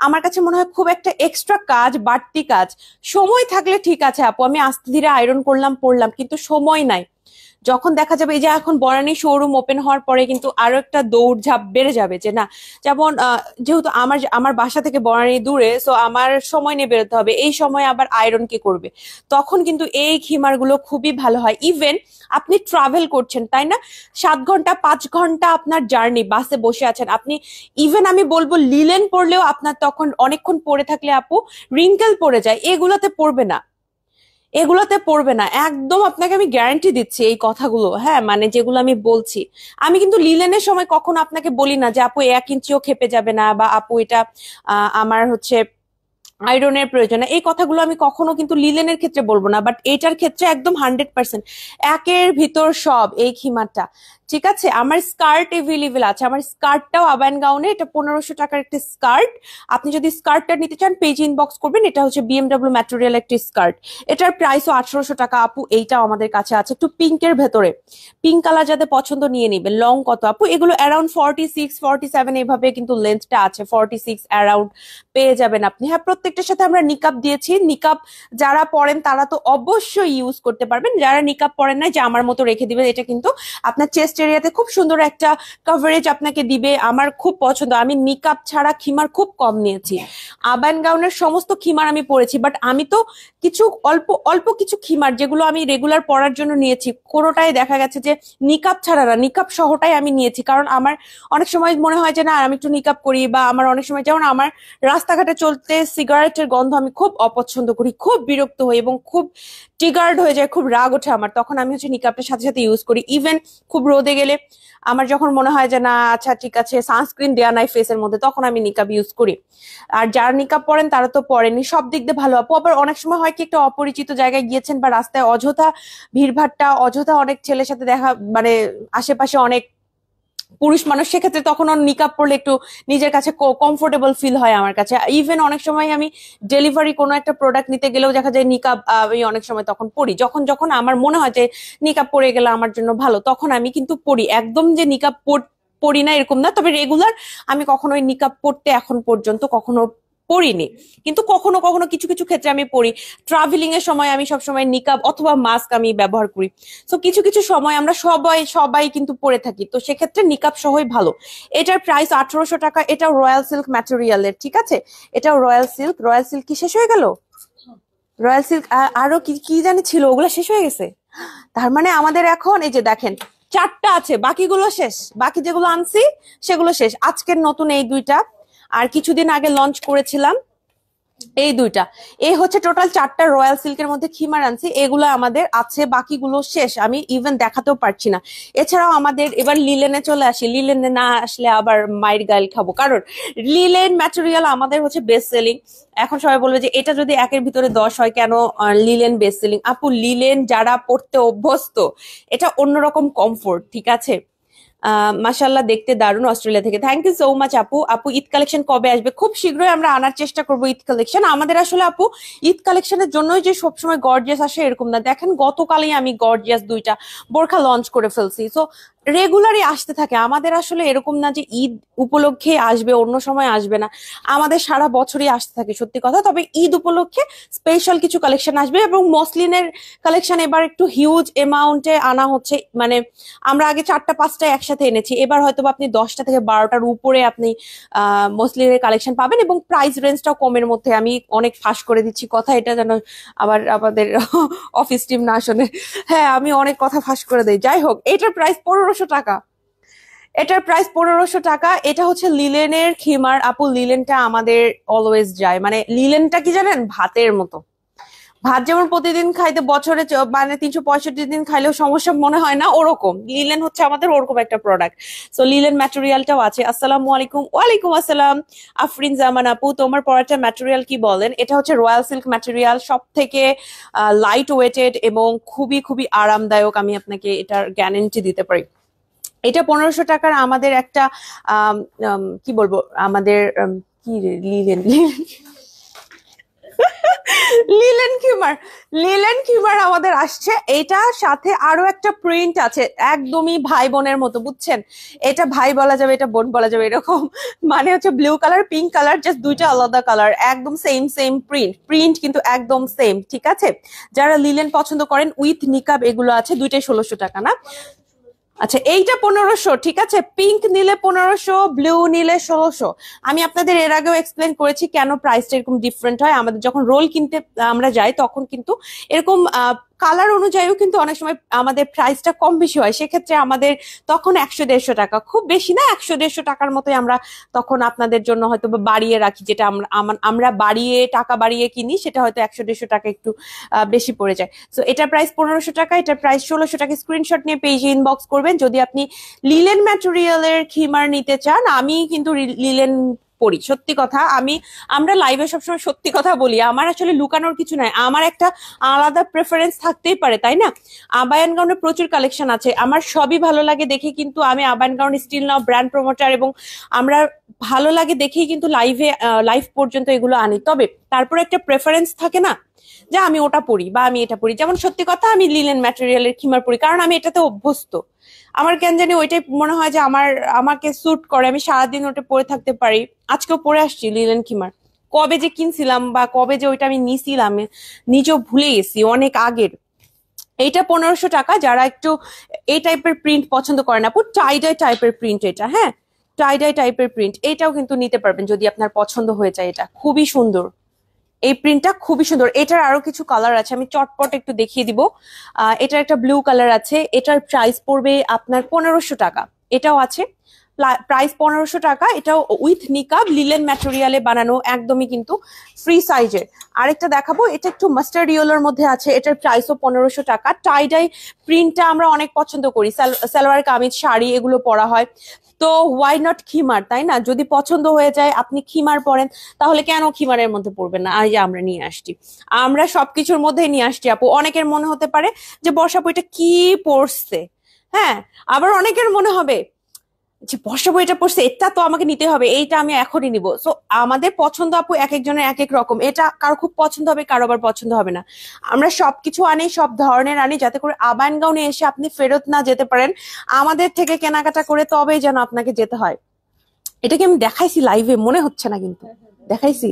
আমার কাছে মনে হয় খুব একটা এক্সট্রা কাজ, বাড়তি কাজ। সময় থাকলে ঠিক আছে আপু, আমি আস্তে ধীরে আয়রন করলাম পড়লাম, কিন্তু সময় নাই। যখন দেখা যাবে এই যে এখন বনানী শোরুম ওপেন হওয়ার পরে কিন্তু আরো একটা দৌড়ঝাঁপ বেড়ে যাবে, যে না যেমন যেহেতু আমার আমার বাসা থেকে বনানী দূরে, সো আমার সময় নিয়ে বেরোতে হবে, এই সময় আবার আয়রন কে করবে, তখন কিন্তু এই খিমার গুলো খুবই ভালো হয়। ইভেন আপনি ট্রাভেল করছেন তাই না, 7 ঘন্টা 5 ঘন্টা আপনার জার্নি, বাসে বসে আছেন আপনি, ইভেন আমি বলবো লিলেন পরলেও আপনার তখন অনেকক্ষণ পরে থাকলে আপু রিঙ্কেল পড়ে যায়, এগুলোতে পড়বে না, এগুলোতে পড়বে না একদম, আপনাকে আমি গ্যারান্টি দিচ্ছি এই কথাগুলো। হ্যাঁ, মানে যেগুলো আমি বলছি, আমি কিন্তু লিলেনের সময় কখনো আপনাকে বলি না যে আপু 1 ইঞ্চিও খেপে যাবে না, বা আপু এটা আমার হচ্ছে আয়রনের প্রয়োজন, এই কথাগুলো আমি কখনো কিন্তু লিলেনের ক্ষেত্রে বলবো না, বাট এইটার ক্ষেত্রে একদম 100% একের ভিতর সব এই খিমারটা। ঠিক আছে, আমার স্কার্ট এভেলেবেল আছে, আমার স্কার্টটাও আবান গাউনে, এটা 1500 টাকার একটা স্কার্ট। আপনি যদি স্কার্টটা নিতে চান পেজ ইনবক্স করবেন, এটা হচ্ছে বিএমডব্লিউ ম্যাটেরিয়াল একটি স্কার্ট, এটার প্রাইসও 1800 টাকা আপু। এইটাও আমাদের কাছে আছে একটু পিঙ্কের ভেতরে, পিঙ্ক কালার যাদের পছন্দ নিয়ে নিবেন। লং কত আপু? এগুলো অ্যারাউন্ড 46 47 এভাবে কিন্তু লেন্থটা আছে, 46 অ্যারাউন্ড পেয়ে যাবেন আপনি। হ্যাঁ, প্রত্যেকটার সাথে আমরা নিকাব দিয়েছি, নিকাব যারা পরেন তারা তো অবশ্যই ইউজ করতে পারবেন, যারা নিকাব পরেন না যে আমার মতো রেখে দিবেন, এটা কিন্তু আপনার চেস্ট এরিয়াতে খুব সুন্দর একটা কভারেজ আপনাকে দিবে। আমার খুব পছন্দ, আমি নিকাব ছাড়া খিমার খুব কম নিয়েছি, আবান গাউনের সমস্ত খিমার আমি পরেছি, বাট আমি তো কিছু অল্প অল্প কিছু খিমার যেগুলো আমি রেগুলার পরার জন্য নিয়েছি, কোনোটাই দেখা গেছে যে নিকাব ছাড়া না, নিকাব সহটাই আমি নিয়েছি, কারণ আমার অনেক সময় মনে হয় যে না আমি একটু নিকাব করি, বা আমার অনেক সময় যেমন আমার রাস্তাঘাটে চলতে সিগারেটের গন্ধ আমি খুব অপছন্দ করি, খুব বিরক্ত হই এবং খুব ট্রিগার্ড হয়ে যায়, খুব রাগ ওঠে আমার, তখন আমি হচ্ছে নিকাবটার সাথে সাথে ইউজ করি। ইভেন খুব রোদে গেলে আমার যখন মনে হয় যে না আচ্ছা ঠিক আছে সানস্ক্রিন দেওয়া নাই ফেসের মধ্যে, তখন আমি নিকাব ইউজ করি। আর যারা নিকাব পরেন তারা তো পরেনি, সব দিক দিয়ে ভালো। আপু আবার অনেক সময় হয় কি একটা অপরিচিত জায়গায় গিয়েছেন বা রাস্তায় অযথা ভিড়ভাট্টা, অযথা অনেক ছেলের সাথে দেখা, মানে আশেপাশে অনেক পুরুষ মানুষ, সেক্ষেত্রে তখন নিকাব পরলে একটু নিজের কাছে কমফোর্টেবল ফিল হয় আমার কাছে। ইভেন অনেক সময় আমি ডেলিভারি কোনো একটা প্রোডাক্ট নিতে গেলেও দেখা যায় নিকাব আমি অনেক সময় তখন পরি, যখন যখন আমার মনে হয় যে নিকাব পরে গেলে আমার জন্য ভালো, তখন আমি কিন্তু পরি। একদম যে নিকাব পরি না এরকম না, তবে রেগুলার আমি কখনোই নিকাব পরতে এখন পর্যন্ত কখনো পরিনি, কিন্তু কখনো কখনো কিছু কিছু ক্ষেত্রে আমি পরি। ট্রাভেলিং এর সময় আমি সবসময় নিকাব অথবা মাস্ক আমি ব্যবহার করি। তো কিছু কিছু সময় আমরা সবাই সবাই কিন্তু পরে থাকি, তো সেক্ষেত্রে নিকাব সহই ভালো। এটার প্রাইস 1800 টাকা, এটা রয়্যাল সিল্ক ম্যাটেরিয়ালের। ঠিক আছে, এটাও রয়্যাল সিল্ক। রয়্যাল সিল্ক কি শেষ হয়ে গেল? রয়্যাল সিল্ক আরো কি কি জানি ছিল, ওগুলো শেষ হয়ে গেছে। তার মানে আমাদের এখন এই যে দেখেন 4টা আছে, বাকিগুলো শেষ, বাকি যেগুলো আনছি সেগুলো শেষ। আজকের নতুন এই 2টা, আর কিছুদিন আগে লঞ্চ করেছিলাম এই 2টা। এই হচ্ছে টোটাল 4টা রয়্যাল সিল্কের মধ্যে খিমার আনছি, এগুলো আমাদের আছে, বাকিগুলো শেষ, আমি ইভেন দেখাতেও পারছি না। এছাড়াও আমাদের এবার লিলেনে চলে আসি, লিলেনে না আসলে আবার মায়ের গাল খাবো, কারণ লিলেন ম্যাটেরিয়াল আমাদের হচ্ছে বেস্ট সেলিং। এখন সবাই বলবে যে এটা যদি 1-এর ভিতরে 10 হয় কেন লিলেন বেস্ট সেলিং? আপু লিলেন যারা পড়তে অভ্যস্ত, এটা অন্যরকম কমফোর্ট। ঠিক আছে, মাশাআল্লাহ দেখতে দারুণ, অস্ট্রেলিয়া থেকে। থ্যাংক ইউ সো মাচ আপু। আপু ঈদ কালেকশন কবে আসবে? খুব শীঘ্রই আমরা আনার চেষ্টা করবো ঈদ কালেকশন। আমাদের আসলে আপু ঈদ কালেকশনের জন্যই যে সবসময় গর্জিয়াস আসে এরকম না। দেখেন গতকালই আমি গর্জিয়াস 2টা বোরখা লঞ্চ করে ফেলছি। সো রেগুলারই আসতে থাকে। আমাদের আসলে এরকম না যে ঈদ উপলক্ষে আসবে অন্য সময় আসবে না, আমাদের সারা বছরই আসতে থাকে সত্যি কথা। তবে ঈদ উপলক্ষে স্পেশাল কিছু কালেকশন আসবে এবং মসলিনের কালেকশন এবার একটু হিউজ অ্যামাউন্টে আনা হচ্ছে। মানে আমরা আগে 4টা 5টা একসাথে এনেছি, এবার হয়তো আপনি 10টা থেকে 12টার উপরে আপনি মসলিনের কালেকশন পাবেন এবং প্রাইস রেঞ্জটাও কমের মধ্যে। আমি অনেক ফাঁস করে দিচ্ছি কথা, এটা যেন আবার আমাদের অফিস টিম না শোনে। হ্যাঁ আমি অনেক কথা ফাঁস করে দিই। যাই হোক, এটার প্রাইস 1500 টাকা। এটার প্রাইস 1500 টাকা। এটা হচ্ছে লিলেনের খিমার আপু। লিলেনটা আমাদের অলওয়েজ যায়, মানে লিলেনটা কি জানেন, ভাতের মতো। ভাত যেমন প্রতিদিন খাইতে বছরে মানে 365 দিন খাইলেও সমস্যা মনে হয় না, ওরকম লিলেন হচ্ছে আমাদের ওরকম একটা প্রোডাক্ট। সো লিলেন ম্যাটেরিয়ালটাও আছে। আসসালামু আলাইকুম। ওয়ালাইকুম আসসালাম আফরিন জামান আপু, তোমার পরাটা ম্যাটেরিয়াল কি বলেন? এটা হচ্ছে রয়্যাল সিল্ক ম্যাটেরিয়াল, সব থেকে লাইট ওয়েটেড এবং খুবই খুবই আরামদায়ক। আমি আপনাকে এটার গ্যারান্টি দিতে পারি। এটা 1500 টাকার আমাদের একটা কি বলবো, আমাদের কি লিলেন লিলেন কিউমার, লিলেন কিউমার আমাদের আসছে। এটার সাথে আরো একটা প্রিন্ট আছে, একদমই ভাই বোনের মতো, বুঝছেন? এটা ভাই বলা যাবে, এটা বোন বলা যাবে, এরকম। মানে হচ্ছে blue colour pink colour, just 2টা আলাদা কালার, একদম সেম সেম প্রিন্ট, প্রিন্ট কিন্তু একদম সেম, ঠিক আছে? যারা লিলেন পছন্দ করেন উইথ নিকাব এগুলো আছে, দুইটাই 1600 টাকা না? আচ্ছা এইটা 1500, ঠিক আছে। পিঙ্ক নিলে 1500, ব্লু নিলে 1600। আমি আপনাদের এর আগেও এক্সপ্লেন করেছি কেন প্রাইসটা এরকম ডিফারেন্ট হয়। আমাদের যখন রোল কিনতে আমরা যাই তখন কিন্তু এরকম কালার অনুযায়ীও কিন্তু অনেক সময় আমাদের প্রাইসটা কম বেশি হয়। সেক্ষেত্রে আমাদের তখন 100-150 টাকা, খুব বেশি না, 100-150 টাকার মতোই আমরা তখন আপনাদের জন্য হয়তো বাড়িয়ে রাখি। যেটা আমরা বাড়িয়ে টাকা বাড়িয়ে কিনি সেটা হয়তো 100-150 টাকা একটু বেশি পড়ে যায়। তো এটার প্রাইস 1500 টাকা, এটার প্রাইস 1600 টাকা। স্ক্রিনশট নিয়ে পেজে ইনবক্স করবেন যদি আপনি লিলেন ম্যাটেরিয়ালের খিমার নিতে চান। আমি কিন্তু লিলেন পড়ি, সত্যি কথা। আমরা লাইভে সবসময় সত্যি কথা বলি, আমার আসলে লুকানোর কিছু নাই। আমার একটা আলাদা প্রেফারেন্স থাকতেই পারে, তাই না? আবায়ান গাউনের প্রচুর কালেকশন আছে, আমার সবই ভালো লাগে দেখে কিন্তু আমি আবায়ান gown still now brand promoter, এবং আমরা ভালো লাগে দেখেই কিন্তু লাইভ পর্যন্ত এগুলো আনি। তবে তারপর একটা প্রেফারেন্স থাকে না, যে আমি ওটা পড়ি বা আমি এটা পড়ি। যেমন সত্যি কথা, আমি লিলেন ম্যাটেরিয়ালের খিমার পড়ি কারণ আমি এটাতে অভ্যস্ত। আমার কেন জানি ওইটাই মনে হয় যে আমাকে স্যুট করে, আমি সারাদিন ওটা পরে থাকতে পারি। আজকেও পরে আসছি লিলেন খিমার। কবে যে কিনছিলাম বা কবে যে ওইটা আমি নিছিলাম নিজেও ভুলে গেছি, অনেক আগের। এইটা 1500 টাকা। যারা একটু এই টাইপের প্রিন্ট পছন্দ করেন আপু, টাইডাই টাইপের প্রিন্ট এটা, হ্যাঁ টাইডাই টাইপের প্রিন্ট, এটাও কিন্তু নিতে পারবেন যদি আপনার পছন্দ হয়ে যায়। এটা খুবই সুন্দর, এই প্রিন্টটা খুবই সুন্দর। এটার আরো কিছু কালার আছে, আমি চটপট একটু দেখিয়ে দিব। এটার একটা ব্লু কালার আছে, এটার প্রাইস পড়বে আপনার 1500 টাকা। এটাও আছে, প্রাইস 1500 টাকা। এটাও উইথ নিকাব, লিলেন ম্যাটেরিয়ালে বানানো, একদমই কিন্তু ফ্রি সাইজের। আরেকটা দেখাবো, এটা একটু মাস্টার্ড ইয়েলোর মধ্যে আছে, এটার প্রাইসও 1500 টাকা। টাইডাই প্রিন্টটা আমরা অনেক পছন্দ করি, সালোয়ার কামিজ শাড়ি এগুলো পরা হয়, তো ওয়াই নট খিমার, তাই না? যদি পছন্দ হয়ে যায় আপনি খিমার পরেন, তাহলে কেন খিমারের মধ্যে পড়বেন না? এই যে আমরা নিয়ে আসছি, আমরা সবকিছুর মধ্যেই নিয়ে আসছি আপু। অনেকের মনে হতে পারে যে বর্ষা বইটা কি পড়ছে, হ্যাঁ, আবার অনেকের মনে হবে যে বর্ষা বইটা পড়ছে, এটা তো আমাকে নিতে হবে, এইটা আমি এখনই নিব। সো আমাদের পছন্দ আপু এক একজনের এক এক রকম, এটা কারো খুব পছন্দ হবে, কারো আবার পছন্দ হবে না। আমরা সবকিছু আনি, সব ধরনের আনি, যাতে করে আবায়ান গাউনে এসে আপনি ফেরত না যেতে পারেন। আমাদের থেকে কেনাকাটা করে তবেই যেন আপনাকে যেতে হয়। এটা কি আমি দেখাইছি লাইভে? মনে হচ্ছে না কিন্তু দেখাইছি।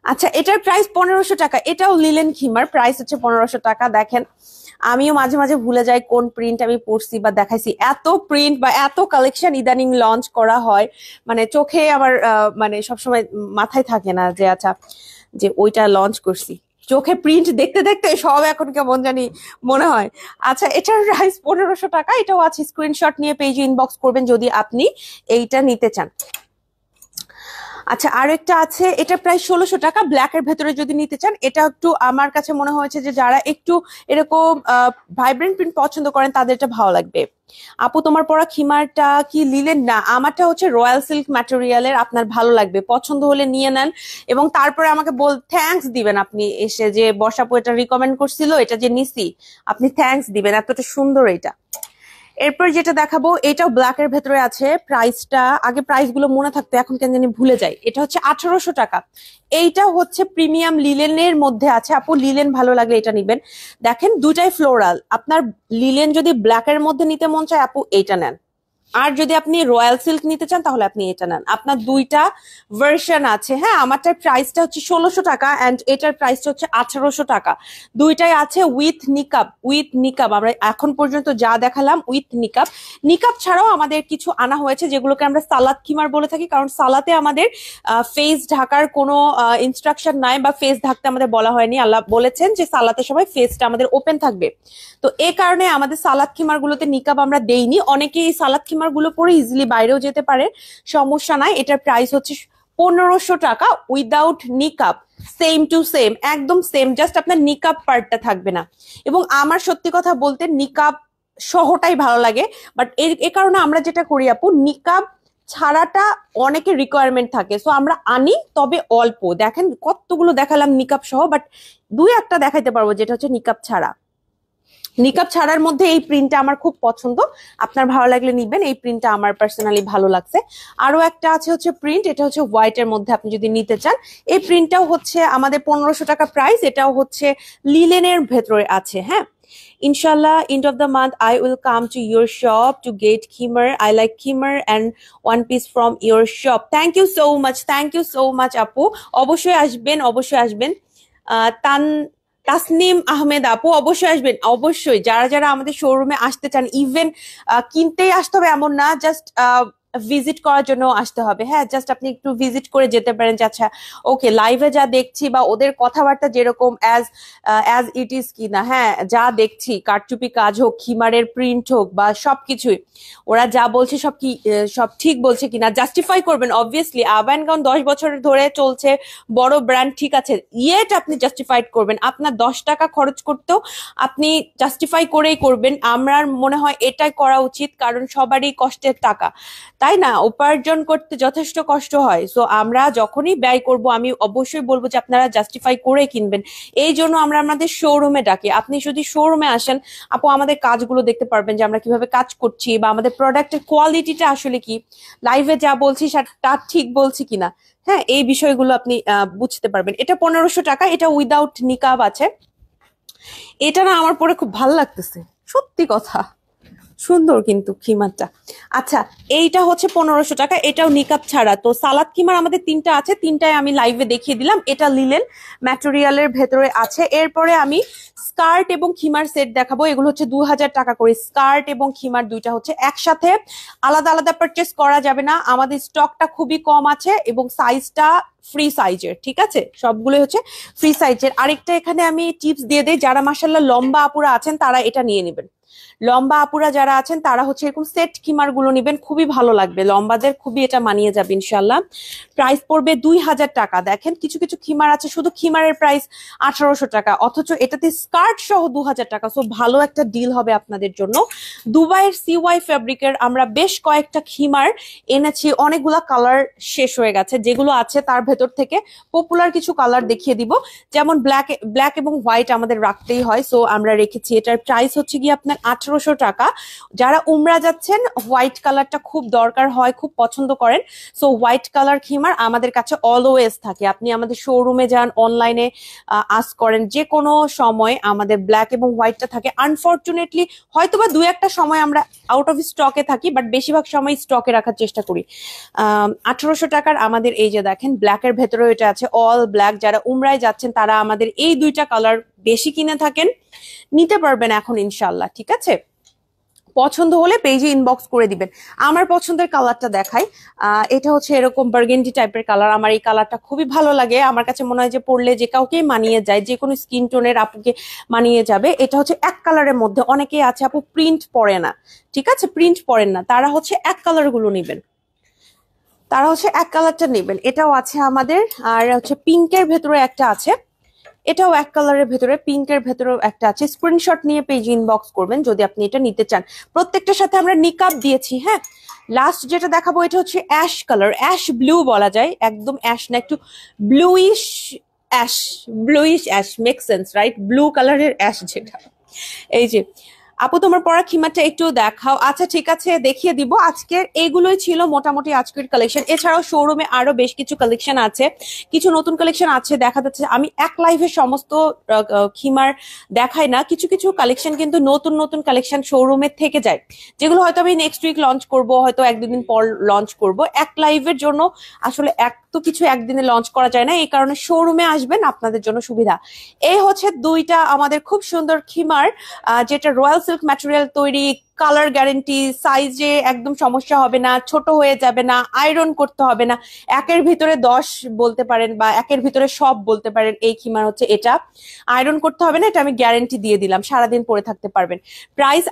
আচ্ছা এটার প্রাইস 1500 টাকা। এটাও লিলেন খিমার, প্রাইস হচ্ছে 1500 টাকা। দেখেন আমিও মাঝে মাঝে ভুলে যাই কোন প্রিন্ট আমি পড়ছি বা দেখাইছি। এত প্রিন্ট বা এত কালেকশন ইদানিং লঞ্চ করা হয়, মানে চোখে আমার মানে সবসময় মাথায় থাকে না যে আচ্ছা যে ওইটা লঞ্চ করছি। চোখে প্রিন্ট দেখতে দেখতে সব এখন কেমন জানি মনে হয়। আচ্ছা এটার প্রাইস 1500 টাকা। এটাও আছে, স্ক্রিনশট নিয়ে পেজে ইনবক্স করবেন যদি আপনি এইটা নিতে চান। আচ্ছা আরেকটা আছে, এটা প্রায় 1600 টাকা, ব্ল্যাক এর ভেতরে যদি নিতে চান। এটা একটু আমার কাছে মনে হয়েছে যে যারা একটু এরকম ভাইব্রেন্ট প্রিন্ট পছন্দ করেন তাদের এটা ভালো লাগবে। আপু তোমার পরা খিমারটা কি লিলেন? না, আমারটা হচ্ছে রয়্যাল সিল্ক ম্যাটেরিয়ালের। আপনার ভালো লাগবে, পছন্দ হলে নিয়ে নেন এবং তারপরে আমাকে থ্যাঙ্কস দিবেন। আপনি এসে যে বর্ষাপু এটা রিকমেন্ড করছিল, এটা যে নিছি, আপনি থ্যাঙ্কস দিবেন, এতটা সুন্দর এটা। এরপর যেটা দেখাবো এটাও ব্ল্যাক এর ভেতরে আছে, প্রাইসটা আগে প্রাইস গুলো মনে থাকতো, এখন কেন জানি ভুলে যাই। এটা হচ্ছে 1800 টাকা। এইটা হচ্ছে প্রিমিয়াম লিলেনের মধ্যে আছে, আপু লিলেন ভালো লাগলে এটা নিবেন। দেখেন দুটাই ফ্লোরাল, আপনার লিলেন যদি ব্ল্যাক এর মধ্যে নিতে মন চায় আপু এইটা নেন, আর যদি আপনি রয়্যাল সিল্ক নিতে চান তাহলে আপনি এটা নেন। আপনার দুইটা ভার্সন আছে। হ্যাঁ, আমারটার প্রাইসটা হচ্ছে 1600 টাকা এন্ড এটার প্রাইসটা হচ্ছে 1800 টাকা। দুইটাই আছে উইথ নিকাব। উইথ নিকাব আমরা এখন পর্যন্ত যা দেখালাম উইথ নিকাব। নিকাব ছাড়াও আমাদের কিছু আনা হয়েছে যেগুলোকে আমরা সালাদ খিমার বলে থাকি, কারণ সালাতে আমাদের ফেস ঢাকার কোনো ইনস্ট্রাকশন নাই বা ফেস ঢাকতে আমাদের বলা হয়নি। আল্লাহ বলেছেন যে সালাতের সময় ফেসটা আমাদের ওপেন থাকবে, তো এই কারণে আমাদের সালাদ খিমার গুলোতে নিকাব আমরা দেইনি। অনেকে এই সালাদ খিমার গুলো পরে ইজিলি বাইরেও যেতে পারে, সমস্যা নাই। এটার প্রাইস হচ্ছে 1500 টাকা উইদাউট নিকাব, সেম টু সেম, একদম সেম, জাস্ট আপনার নিকাব পার্টটা থাকবে না। এবং আমার সত্যি কথা বলতে নিকাব সহটাই ভালো লাগে, বাট এর কারণে আমরা যেটা করি আপু, নিকাব ছাড়াটা অনেকের রিকোয়ারমেন্ট থাকে, সো আমরা আনি তবে অল্প। দেখেন কতগুলো দেখালাম নিকাব সহ, বাট দুই একটা দেখাইতে পারবো যেটা হচ্ছে নিকাব ছাড়া। নিকাব ছাড়ার মধ্যে এই প্রিন্টটা আমার খুব পছন্দ, আপনার ভালো লাগলে নিবেন। এই প্রিন্টটা আমার পার্সোনালি ভালো লাগছে। আরো একটা আছে হচ্ছে প্রিন্ট, এটা হচ্ছে হোয়াইট এর মধ্যে, আপনি যদি নিতে চান এই প্রিন্টটাও হচ্ছে আমাদের 1500 টাকা প্রাইস। এটাও হচ্ছে লিলেনের ভেতরে আছে। হ্যাঁ, Inshallah, end of the month, I will come to your shop to get khimar. I like khimar and one piece from your shop. Thank you so much. Thank you so much, আপু। অবশ্যই আসবেন, অবশ্যই আসবেন। তাসনিম আহমেদ আপু অবশ্যই আসবেন, অবশ্যই। যারা যারা আমাদের শোরুমে আসতে চান, ইভেন কিনতেই আসতে হবে এমন না, জাস্ট ভিজিট করার জন্য আসতে হবে। হ্যাঁ, জাস্ট আপনি একটু ভিজিট করে যেতে পারেন যে আচ্ছা ওকে লাইভে যা দেখছি বা ওদের কথাবার্তা যেরকম অ্যাজ ইট ইজ কিনা, হ্যাঁ যা দেখছি কারচুপি কাজ হোক, খিমারের প্রিন্ট হোক বা সবকিছুই, ওরা যা বলছে সব ঠিক বলছে কিনা জাস্টিফাই করবেন। অবভিয়াসলি আবায়ন গাউন 10 বছর ধরে চলছে, বড় ব্র্যান্ড, ঠিক আছে, ইয়েটা আপনি জাস্টিফাইড করবেন। আপনার 10 টাকা খরচ করতেও আপনি জাস্টিফাই করেই করবেন। আমার মনে হয় এটাই করা উচিত, কারণ সবারই কষ্টের টাকা, তাই না? উপার্জন করতে যথেষ্ট কষ্ট হয়। সো আমরা যখনই ব্যয় করব আমি অবশ্যই বলবো যে আপনারা জাস্টিফাই করে কিনবেন। এই জন্য আমরা আমাদের শোরুমে ডাকি। আপনি যদি শোরুমে আসেন আপু, আমাদের কাজগুলো দেখতে পারবেন যে আমরা কিভাবে কাজ করছি বা আমাদের প্রোডাক্টের কোয়ালিটিটা আসলে কি, লাইভে যা বলছি তা ঠিক বলছি কিনা, হ্যাঁ এই বিষয়গুলো আপনি বুঝতে পারবেন। এটা 1500 টাকা, এটা উইদাউট নিকাব আছে। এটা না আমার পরে খুব ভালো লাগতেছে, সত্যি কথা, সুন্দর কিন্তু খিমারটা। আচ্ছা, এইটা হচ্ছে 1500 টাকা, এটাও নিকাব ছাড়া। তো সালাদ খিমার আমাদের তিনটা আছে, তিনটায় আমি লাইভে দেখিয়ে দিলাম। এটা লিলেন ম্যাটেরিয়ালের ভেতরে আছে। এরপরে আমি স্কার্ট এবং খিমার সেট দেখাবো। এগুলো হচ্ছে 2000 টাকা করে। স্কার্ট এবং খিমার দুইটা হচ্ছে একসাথে, আলাদা আলাদা পারচেস করা যাবে না। আমাদের স্টকটা খুবই কম আছে এবং সাইজটা ফ্রি সাইজের, ঠিক আছে, সবগুলো হচ্ছে ফ্রি সাইজের। আরেকটা এখানে আমি টিপস দিয়ে দেই, যারা মাসাল্লাহ লম্বা আপুরা আছেন তারা এটা নিয়ে নেবেন। লম্বা আপুরা যারা আছেন তারা হচ্ছে এরকম সেট খিমার গুলো নিবেন, খুবই ভালো লাগবে, লম্বাদের খুবই এটা মানিয়ে যাবে ইনশাল্লাহ। প্রাইস পড়বে 2000 টাকা। দেখেন কিছু কিছু খিমার আছে শুধু খিমারের প্রাইস 1800 টাকা, অথচ এটাতে স্কার্ট সহ 2000 টাকা। সো ভালো একটা ডিল হবে আপনাদের জন্য। দুবাইয়ের CY ফ্যাব্রিকের আমরা বেশ কয়েকটা খিমার এনেছি, অনেকগুলা কালার শেষ হয়ে গেছে, যেগুলো আছে তার ভেতর থেকে পপুলার কিছু কালার দেখিয়ে দিব। যেমন ব্ল্যাক এবং হোয়াইট আমাদের রাখতেই হয়, সো আমরা রেখেছি। এটার প্রাইস হচ্ছে গিয়ে আপনার 1800 টাকা। যারা উমরা যাচ্ছেন হোয়াইট কালারটা খুব দরকার হয়, খুব পছন্দ করেন, সো হোয়াইট কালার খিমার আমাদের কাছে অলওয়েজ থাকে। আপনি আমাদের শোরুমে যান, অনলাইনে আস্ক করেন, যে কোনো সময় আমাদের ব্ল্যাক এবং হোয়াইটটা থাকে। আনফর্চুনেটলি হয়তোবা দুই একটা সময় আমরা আউট অফ স্টকে থাকি, বাট বেশিরভাগ সময় স্টকে রাখার চেষ্টা করি। 1800 টাকার আমাদের এই যে দেখেন ব্ল্যাকের ভেতরেও এটা আছে, অল ব্ল্যাক। যারা উমরায় যাচ্ছেন তারা আমাদের এই দুইটা কালার বেশি কিনে থাকেন, নিতে পারবেন এখন ইনশাল্লাহ, ঠিক আছে। পছন্দ হলে পেজে ইনবক্স করে দিবেন। আমার পছন্দের কালারটা দেখাই। এটা হচ্ছে এরকম বার্গেন্ডি টাইপের কালার। আমার এই কালারটা খুবই ভালো লাগে, আমার কাছে মনে হয় যে পরলে যে কাউকেই মানিয়ে যায়, যে কোনো স্কিন টোনের আপুকে মানিয়ে যাবে। এটা হচ্ছে এক কালারের মধ্যে, অনেকেই আছে আপু প্রিন্ট পরে না, ঠিক আছে, প্রিন্ট পরেন না, তারা হচ্ছে এক কালার গুলো নিবেন, তারা হচ্ছে এক কালারটা নেবেন। এটাও আছে আমাদের। আর হচ্ছে পিঙ্কের ভেতরে একটা আছে, এটাও এক কালারের ভেতরে, পিঙ্কের ভেতরেও একটা আছে। স্ক্রিনশট নিয়ে পেজ ইনবক্স করবেন যদি আপনি এটা নিতে চান। প্রত্যেকটার সাথে আমরা নিকাব দিয়েছি। হ্যাঁ, লাস্ট যেটা দেখাবো এটা হচ্ছে অ্যাশ কালার, অ্যাশ ব্লু বলা যায়, একদম অ্যাশ না, একটু bluish ash, bluish ash, make sense right, blue কালারের অ্যাশ যেটা। এই যে আপু তোমার পরা খিমারটা একটু দেখাও। আচ্ছা ঠিক আছে, দেখিয়ে দিব। আজকের এগুলোই ছিল মোটামুটি আজকের কালেকশন। এছাড়াও শোরুমে আরো বেশ কিছু কালেকশন আছে, কিছু নতুন কালেকশন আছে। দেখা যাচ্ছে আমি এক লাইভে সমস্ত খিমার দেখাই না, কিছু কিছু কালেকশন কিন্তু নতুন নতুন কালেকশন শোরুমে থেকে যায়, যেগুলো হয়তো আমি নেক্সট উইক লঞ্চ করব, হয়তো এক দুদিন পর লঞ্চ করব। এক লাইভের জন্য আসলে এক তো কিছু একদিনে লঞ্চ করা যায় না, এই কারণে শোরুমে আসবেন, আপনাদের জন্য সুবিধা। এই হচ্ছে দুইটা আমাদের খুব সুন্দর খিমার, যেটা রয়্যাল সিল্ক ম্যাটেরিয়াল তৈরি, কালার গ্যারেন্টি, সাইজে একদম সমস্যা হবে না, ছোট হয়ে যাবে না, আয়রন করতে হবে না, একের ভিতরে 10 বলতে পারেন বা একের ভিতরে সব বলতে পারেন। এই খিমার হচ্ছে এটা, আয়রন করতে হবে না, এটা আমি গ্যারেন্টি দিয়ে দিলাম, সারাদিন পরে থাকতে পারবেন। প্রাইস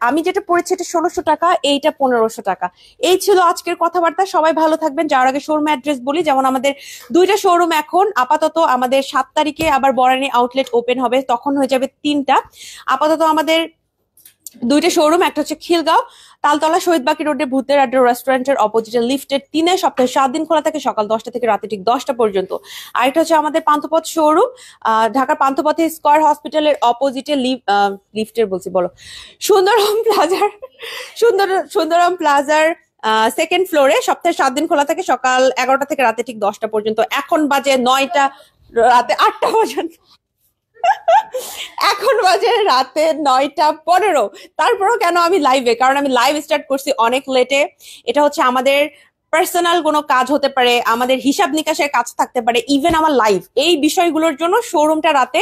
আমি যেটা পড়েছি এটা 1600 টাকা, এইটা 1500 টাকা। এই ছিল আজকের কথাবার্তা। সবাই ভালো থাকবেন। যাওয়ার আগে শোরুম অ্যাড্রেস বলি, যেমন আমাদের দুইটা শোরুম এখন আপাতত, আমাদের 7 তারিখে আবার বরানী আউটলেট ওপেন হবে, তখন হয়ে যাবে 3টা। আপাতত আমাদের দুইটা শোরুম, একটা হচ্ছে খিলগাঁও তালতলা শহীদ বাকি রোডে ভূতের আড্ডা রেস্টুরেন্টের অপোজিটে লিফটের 3-এ, সপ্তাহে 7 দিন খোলা থাকে, সকাল 10টা থেকে রাতে ঠিক 10টা পর্যন্ত। আর এটা হচ্ছে আমাদের পান্থপথ শোরুম, ঢাকার পান্থপথে স্কয়ার হসপিটালের অপোজিটে লিফটের বলছি বলো সুন্দরম প্লাজার সুন্দরম প্লাজার সেকেন্ড ফ্লোরে, সপ্তাহে 7 দিন খোলা থাকে, সকাল 11টা থেকে রাতে ঠিক 10টা পর্যন্ত। এখন বাজে 9টা, রাতে 8টা পর্যন্ত। এখন বাজে রাতে 9টা 15। তারপরও কেন আমি লাইভে, কারণ আমি লাইভ স্টার্ট করছি অনেক লেটে। এটা হচ্ছে আমাদের পার্সোনাল কোনো কাজ হতে পারে, আমাদের হিসাব নিকাশের কাজ থাকতে পারে, ইভেন আমার লাইভ, এই বিষয়গুলোর জন্য শোরুমটা রাতে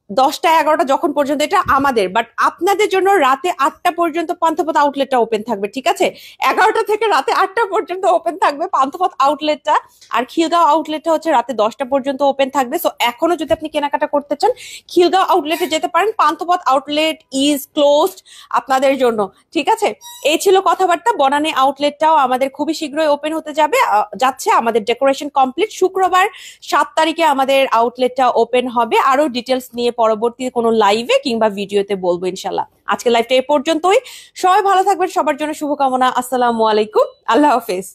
10টা 11টা যখন পর্যন্ত এটা আমাদের, বাট আপনাদের জন্য রাতে 8টা পর্যন্ত পান্থপথ আউটলেটটা ওপেন থাকবে, ঠিক আছে? 11টা থেকে রাতে 8টা পর্যন্ত ওপেন থাকবে পান্থপথ আউটলেটটা, আর খিলগাঁও আউটলেটটা হচ্ছে রাতে 10টা পর্যন্ত ওপেন থাকবে। সো এখনো যদি আপনি কেনাকাটা করতে চান খিলগাঁও আউটলেটে যেতে পারেন, পান্থপথ আউটলেট ইজ ক্লোজড আপনাদের জন্য, ঠিক আছে? এই ছিল কথাবার্তা। বনানী আউটলেটটাও আমাদের খুবই শীঘ্রই ওপেন হতে যাচ্ছে, আমাদের ডেকোরেশন কমপ্লিট। শুক্রবার 7 তারিখে আমাদের আউটলেটটা ওপেন হবে। আরো ডিটেলস নিয়ে পরবর্তী কোনো লাইভে কিংবা ভিডিওতে বলবো ইনশাল্লাহ। আজকে লাইভটা এই পর্যন্তই। সবাই ভালো থাকবেন, সবার জন্য শুভকামনা। আসসালামু আলাইকুম, আল্লাহ হাফেজ।